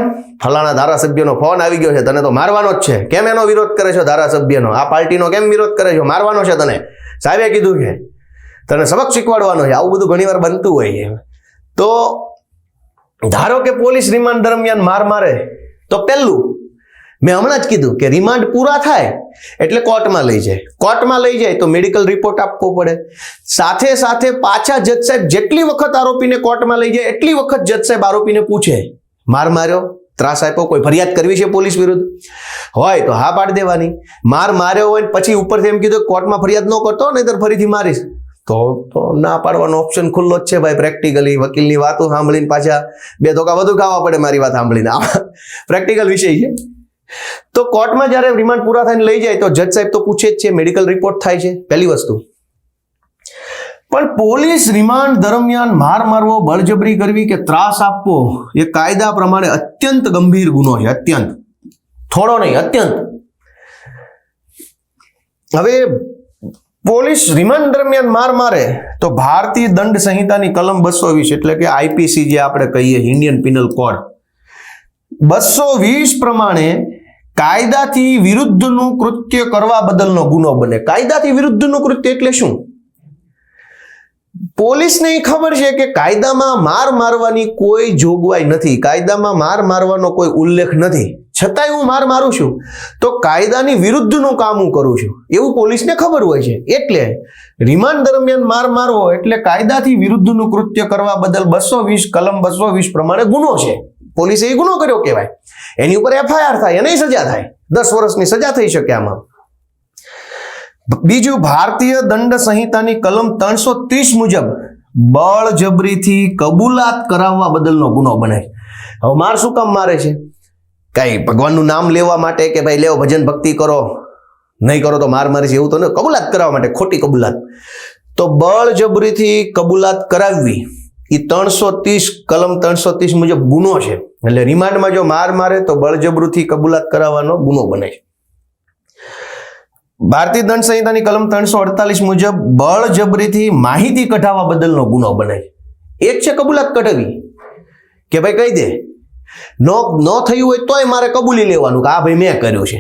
ફલાણા ધારાસભ્યનો ફોન આવી ગયો છે, તને તો મારવાનો જ છે. કેમ એનો વિરોધ કરે છો? ધારાસભ્યનો, આ પાર્ટીનો કેમ વિરોધ કરે છો? મારવાનો છે તને, સાહેબે કીધું છે, તને સબક શીખવાડવાનો છે. આવું બધું ઘણીવાર બનતું હોય છે. તો ધારો કે પોલીસ રિમાન્ડ દરમિયાન માર મારે તો પહેલું મેં હમણાં જ કીધું કે રિમાન્ડ પૂરા થાય એટલે કોર્ટમાં લઈ જાય. કોર્ટમાં લઈ જાય તો મેડિકલ રિપોર્ટ આપવો પડે. સાથે સાથે પાછા જજ સાહેબ જેટલી વખત આરોપીને કોર્ટમાં લઈ જાય એટલી વખત જજ સાહેબ આરોપીને પૂછે, માર માર્યો, ત્રાસ આપ્યો, કોઈ ફરિયાદ કરવી છે પોલીસ વિરુદ્ધ? હોય તો હા પાડી દેવાની. માર માર્યો હોય પછી ઉપરથી એમ કીધું કોર્ટમાં ફરિયાદ ન કરતો, નહીંતર ફરીથી મારીશ, તો ના પાડવાનો ઓપ્શન ખુલ્લો જ છે ભાઈ. પ્રેક્ટિકલી વકીલની વાતો સાંભળીને પાછા બે ધોકા વધુ ખાવા પડે મારી વાત સાંભળીને. પ્રેક્ટિકલ વિષય છે. તો કોર્ટમાં જ્યારે રિમાન્ડ પૂરા થઈને લઈ જાય તો જજ સાહેબ તો પૂછે જ છે, મેડિકલ રિપોર્ટ થાય છે, પહેલી વસ્તુ. પણ પોલીસ રિમાન્ડ દરમિયાન માર મારવો, બળજબરી કરવી કે ત્રાસ આપવો એ કાયદા પ્રમાણે અત્યંત ગંભીર ગુનો છે. અત્યંત, થોડો નહીં, અત્યંત. હવે પોલીસ રિમાન્ડ દરમિયાન માર મારે તો ભારતીય દંડ સંહિતાની કલમ 220 એટલે કે આઈપીસી જે આપણે કહીએ, ઇન્ડિયન પિનલ કોડ 220 પ્રમાણે કાયદાથી વિરુદ્ધનું કૃત્ય કરવા બદલનો ગુનો બને. કાયદાથી વિરુદ્ધનું કૃત્ય એટલે શું? પોલીસને ખબર છે કે કાયદામાં માર મારવાની કોઈ જોગવાઈ નથી, કાયદામાં માર મારવાનો કોઈ ઉલ્લેખ નથી, છતાંય હું માર મારું છું તો કાયદાની વિરુદ્ધનું કામ હું કરું છું એવું પોલીસને ખબર હોય છે. એટલે રિમાન્ડ દરમિયાન માર મારવો એટલે કાયદાથી વિરુદ્ધનું કૃત્ય કરવા બદલ 220 કલમ 220 પ્રમાણે ગુનો છે. પોલીસે એ ગુનો કર્યો કહેવાય. એની ઉપર એફઆઈઆર થાય, એને સજા થાય, 10 વર્ષની સજા થઈ શકે આમાં. બીજું, ભારતીય દંડ સંહિતાની કલમ 330 મુજબ બળજબરીથી કબૂલાત કરાવવા બદલનો ગુનો બને. હવે માર શું કામ મારે છે? કઈ ભગવાનનું નામ લેવા માટે કે ભાઈ લેવો ભજન ભક્તિ કરો, નહીં કરો તો માર મારે છે એવું તો નહીં, કબૂલાત કરાવવા માટે, ખોટી કબૂલાત. તો બળજબરીથી કબૂલાત કરાવવી એ 330 કલમ 330 મુજબ ગુનો છે. એટલે રિમાન્ડમાં જો માર મારે તો બળજબરીથી કબૂલાત કરાવવાનો ગુનો બને છે. ભારતીય દંડ સંહિતાની કલમ 348 મુજબ બળજબરીથી માહિતી કઢાવવા બદલનો ગુનો બને છે. એક છે કબૂલાત કઢાવી કે ભાઈ કહી દે, ન થયું હોય તોય મારે કબૂલી લેવાનું કે આ ભાઈ મેં કર્યું છે.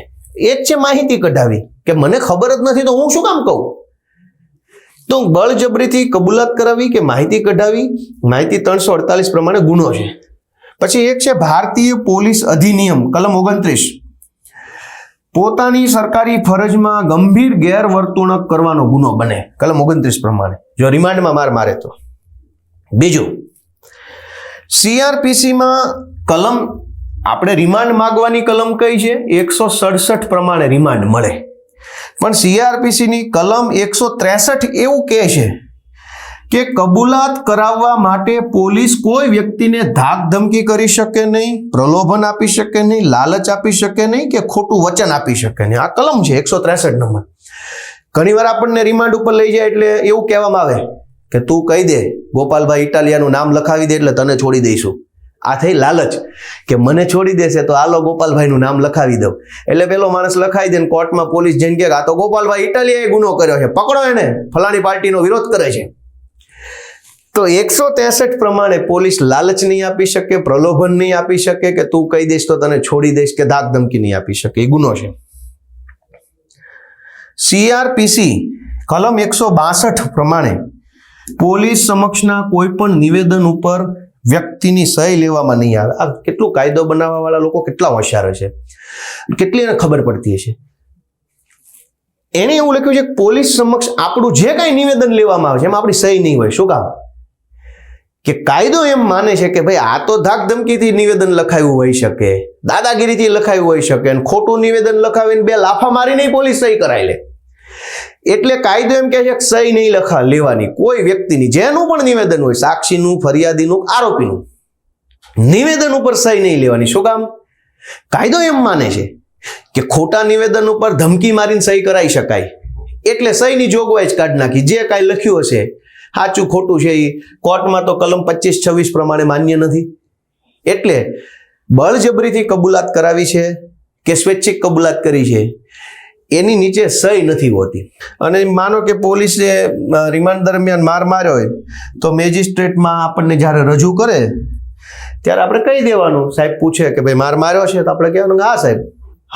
એક છે માહિતી કઢાવી કે મને ખબર જ નથી તો હું શું કામ કહું. તો બળજબરીથી કબૂલાત કરાવી કે માહિતી કઢાવી, માહિતી 348 પ્રમાણે ગુનો છે. પછી એક છે ભારતીય પોલીસ અધિનિયમ કલમ 29, પોતાની સરકારી ફરજમાં ગંભીર ગેરવર્તણૂક કરવાનો ગુનો બને, કલમ 29 પ્રમાણે, જો રિમાન્ડમાં માર મારે તો. બીજું, સીઆરપીસીમાં કલમ, આપણે રિમાન્ડ માંગવાની કલમ કઈ છે? 167 પ્રમાણે રિમાન્ડ મળે. પણ સીઆરપીસીની કલમ 163 એવું કહે છે કે કબૂલાત કરાવવા માટે પોલીસ કોઈ વ્યક્તિને ધાક ધમકી કરી શકે નહીં, પ્રલોભન આપી શકે નહીં, લાલચ આપી શકે નહીં કે ખોટું વચન આપી શકે નહીં. આ કલમ છે 163 નંબર. ઘણીવાર આપણને રિમાન્ડ ઉપર લઈ જાય એટલે એવું કહેવામાં આવે કે તું કહી દે ગોપાલભાઈ ઇટાલિયાનું નામ લખાવી દે એટલે તને છોડી દઈશું. આ થઈ લાલચ કે મને છોડી દેશે તો આલો ગોપાલભાઈનું નામ લખાવી દઉં. એટલે પેલો માણસ લખાવી દે ને કોર્ટમાં પોલીસ જઈને કે આ તો ગોપાલભાઈ ઇટાલિયાએ ગુનો કર્યો છે, પકડો એને, ફલાણી પાર્ટીનો વિરોધ કરે છે. તો 163 પ્રમાણે પોલીસ લાલચ નહીં આપી શકે, પ્રલોભન નહીં આપી શકે કે તું કહી દઈશ તો તને છોડી દઈશ, કે ધાક ધમકી નહીં આપી શકે, એ ગુનો છે. સીઆરપીસી કલમ 162 પ્રમાણે પોલીસ સમક્ષના કોઈ પણ નિવેદન ઉપર વ્યક્તિની સહી લેવામાં નહીં આવે. આ કેટલું કાયદો બનાવવા વાળા લોકો કેટલા હોશિયાર છે, કેટલી એને ખબર પડતી હશે. એને એવું લખ્યું છે પોલીસ સમક્ષ આપણું જે કાંઈ નિવેદન લેવામાં આવે છે એમાં આપણી સહી નહીં હોય. શું કામ? કે કાયદો એમ માને છે કે ભાઈ આ તો ધાક ધમકીથી નિવેદન લખાયું હોઈ શકે, દાદાગીરીથી લખાયું હોઈ શકે, અને ખોટું નિવેદન લખાવીને 2 લાફા મારીને પોલીસ સહી કરાવી લે. એટલે કાયદો એમ કહે છે કે સહી નહીં લેવાની કોઈ વ્યક્તિની, જેનું પણ નિવેદન હોય, સાક્ષીનું, ફરિયાદીનું, આરોપીનું, નિવેદન ઉપર સહી નહીં લેવાની. શું કામ? કાયદો એમ માને છે કે ખોટા નિવેદન ઉપર ધમકી મારીને સહી કરાવી શકાય, એટલે સહીની જોગવાઈ જ કાઢી નાખી. જે કાંઈ લખ્યું હશે સાચું ખોટું છે એ કોર્ટમાં તો કલમ 25-26 પ્રમાણે માન્ય નથી. એટલે બળજબરીથી કબૂલાત કરાવી છે કે સ્વૈચ્છિક કબૂલાત કરી છે એની નીચે સહી નથી હોતી. અને માનો કે પોલીસે રિમાન્ડ દરમિયાન માર માર્યો હોય તો મેજિસ્ટ્રેટમાં આપણને જ્યારે રજૂ કરે ત્યારે આપણે કહી દેવાનું, સાહેબ પૂછે કે ભાઈ માર માર્યો છે તો આપણે કહેવાનું હા સાહેબ.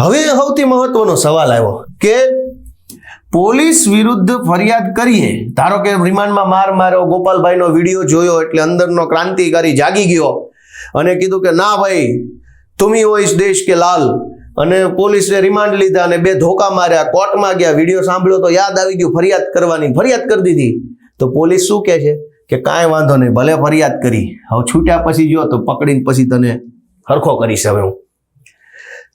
હવે સૌથી મહત્વનો સવાલ આવ્યો કે પોલીસ વિરુદ્ધ ફરિયાદ કરીએ, ધારો કે રિમાન્ડમાં માર માર્યો, ગોપાલભાઈનો વિડીયો જોયો એટલે અંદરનો ક્રાંતિકારી જાગી ગયો અને કીધું કે ના ભાઈ તુમી હો ઇસ દેશ કે લાલ, અને પોલીસે રિમાન્ડ લીધા અને 2 ધોકા માર્યા, કોર્ટમાં ગયા, વિડીયો સાંભળ્યો તો યાદ આવી ગયું ફરિયાદ કરવાની, ફરિયાદ કરી દીધી. તો પોલીસ શું કહે છે કે કાંઈ વાંધો નહીં, ભલે ફરિયાદ કરી, હવે છૂટ્યા પછી જો તો પકડીને પછી તને હરખો કરીશ હવે હું.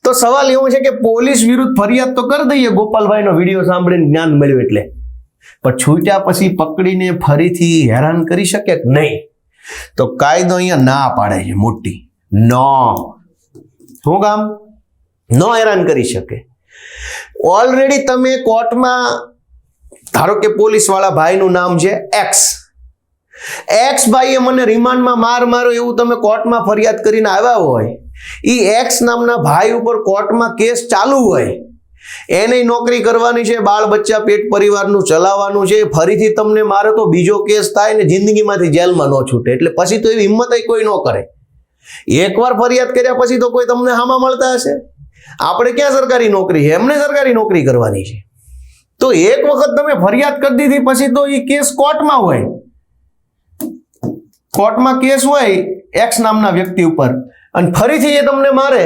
તો સવાલ એવો છે કે પોલીસ વિરુદ્ધ ફરિયાદ તો કરી દઈએ ગોપાલભાઈનો વિડીયો સાંભળીને જ્ઞાન મળ્યું એટલે, પણ છૂટ્યા પછી પકડીને ફરીથી હેરાન કરી શકે કે નહીં? તો કાયદો અહીંયા ના પાડે છે મોટી, નો. શું કામ? નો હેરાન કરી શકે. ઓલરેડી તમે કોર્ટમાં, ધારો કે પોલીસ વાળા ભાઈનું નામ છે એક્સ ભાઈએ મને રિમાન્ડમાં માર માર્યો એવું તમે કોર્ટમાં ફરિયાદ કરીને આવ્યા હોય, એ એક્સ નામના ભાઈ ઉપર કોર્ટમાં કેસ ચાલુ હોય, એને નોકરી કરવાની છે, બાળ બચ્ચા પેટ પરિવારનું ચલાવવાનું છે, ફરીથી તમને મારે તો બીજો કેસ થાય ને જિંદગીમાંથી જેલમાં ન છૂટે. એટલે પછી તો એવી હિંમત કોઈ ન કરે. એકવાર ફરિયાદ કર્યા પછી તો કોઈ તમને હામાં મળતા હશે? આપણે ક્યાં સરકારી નોકરી છે, એમને સરકારી નોકરી કરવાની છે. તો એક વખત તમે ફરિયાદ કરી દીધી પછી તો એ કેસ કોર્ટમાં હોય, કોર્ટમાં કેસ હોય એક્સ નામના વ્યક્તિ ઉપર, અને ફરીથી એ તમને મારે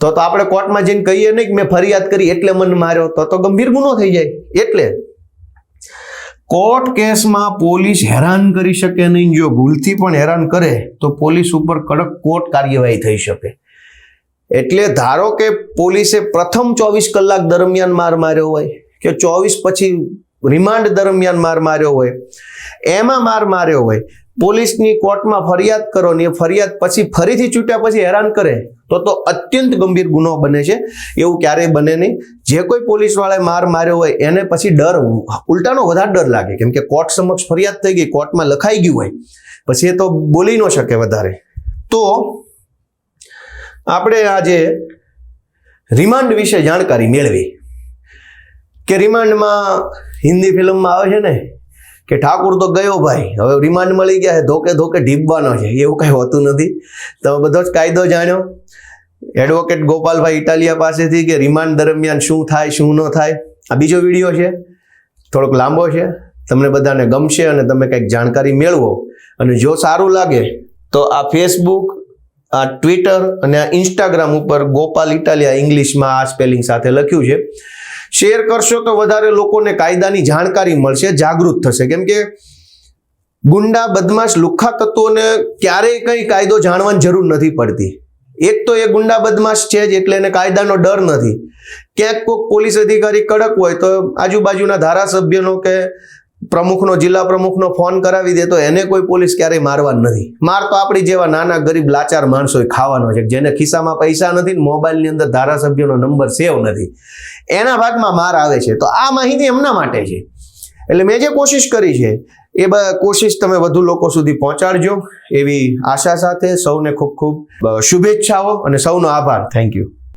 તો આપણે કોર્ટમાં જઈને કહીએ નહીં કે મેં ફરિયાદ કરી એટલે મને માર્યો, તો ગંભીર ગુનો થઈ જાય. એટલે કોર્ટ કેસમાં પોલીસ હેરાન કરી શકે નહીં. જો ભૂલથી પણ હેરાન કરે તો પોલીસ ઉપર કડક કોર્ટ કાર્યવાહી થઈ શકે. એટલે ધારો કે પોલીસે પ્રથમ 24 કલાક દરમિયાન માર માર્યો હોય કે 24 પછી રિમાન્ડ દરમિયાન માર માર્યો હોય, એમાં માર માર્યો હોય, પોલીસની કોર્ટમાં ફરિયાદ કરો ને એ ફરિયાદ પછી ફરીથી છૂટ્યા પછી હેરાન કરે તો અત્યંત ગંભીર ગુનો બને છે. એવું ક્યારેય બને નહીં. જે કોઈ પોલીસ વાળાએ માર માર્યો હોય એને પછી ડર, ઉલટાનો વધારે ડર લાગે, કેમ કે કોર્ટ સમક્ષ ફરિયાદ થઈ ગઈ, કોર્ટમાં લખાઈ ગયું હોય, પછી એ તો બોલી ન શકે વધારે. તો આપણે આજે રિમાન્ડ વિશે જાણકારી મેળવી કે રિમાન્ડમાં હિન્દી ફિલ્મમાં આવે છે ને કે ઠાકુર તો ગયો ભાઈ, હવે રિમાન્ડ મળી ગયા છે, ધોકે ધોકે ઢીબવાનો છે. એવું કંઈ હોતું નથી. તમે બધો જ કાયદો જાણ્યો એડવોકેટ ગોપાલભાઈ ઇટાલિયા પાસેથી કે રિમાન્ડ દરમિયાન શું થાય શું ન થાય. આ બીજો વિડીયો છે, થોડોક લાંબો છે, તમને બધાને ગમશે અને તમે કંઈક જાણકારી મેળવો. અને જો સારું લાગે તો આ ફેસબુક, આ ટ્વિટર અને આ ઇન્સ્ટાગ્રામ ઉપર ગોપાલ ઇટાલિયા ઇંગ્લિશમાં આ સ્પેલિંગ સાથે લખ્યું છે, શેર કરશો તો વધારે લોકોને કાયદાની જાણકારી મળશે, જાગૃત થશે. કેમ કે ગુંડા, બદમાશ, લુખ્ખા તત્વોને ક્યારેય કંઈ કાયદો જાણવાની જરૂર નથી પડતી. એક તો એ ગુંડા બદમાશ છે જ એટલે એને કાયદાનો ડર નથી. ક્યાંક કોઈક પોલીસ અધિકારી કડક હોય તો આજુબાજુના ધારાસભ્યનો કે પ્રમુખનો, જિલ્લા પ્રમુખનો ફોન કરાવી દે તો એને કોઈ પોલીસ ક્યારેય મારવાનું નથી. માર તો આપણી જેવા નાના ગરીબ લાચાર માણસો ખાવાનો છે, જેને ખિસ્સામાં પૈસા નથી, મોબાઈલની અંદર ધારાસભ્યનો નંબર સેવ નથી, એના ભાગમાં માર આવે છે. તો આ માહિતી એમના માટે છે. એટલે મેં જે કોશિશ કરી છે એ કોશિશ તમે વધુ લોકો સુધી પહોંચાડજો એવી આશા સાથે સૌને ખૂબ ખૂબ શુભેચ્છાઓ અને સૌનો આભાર. Thank you.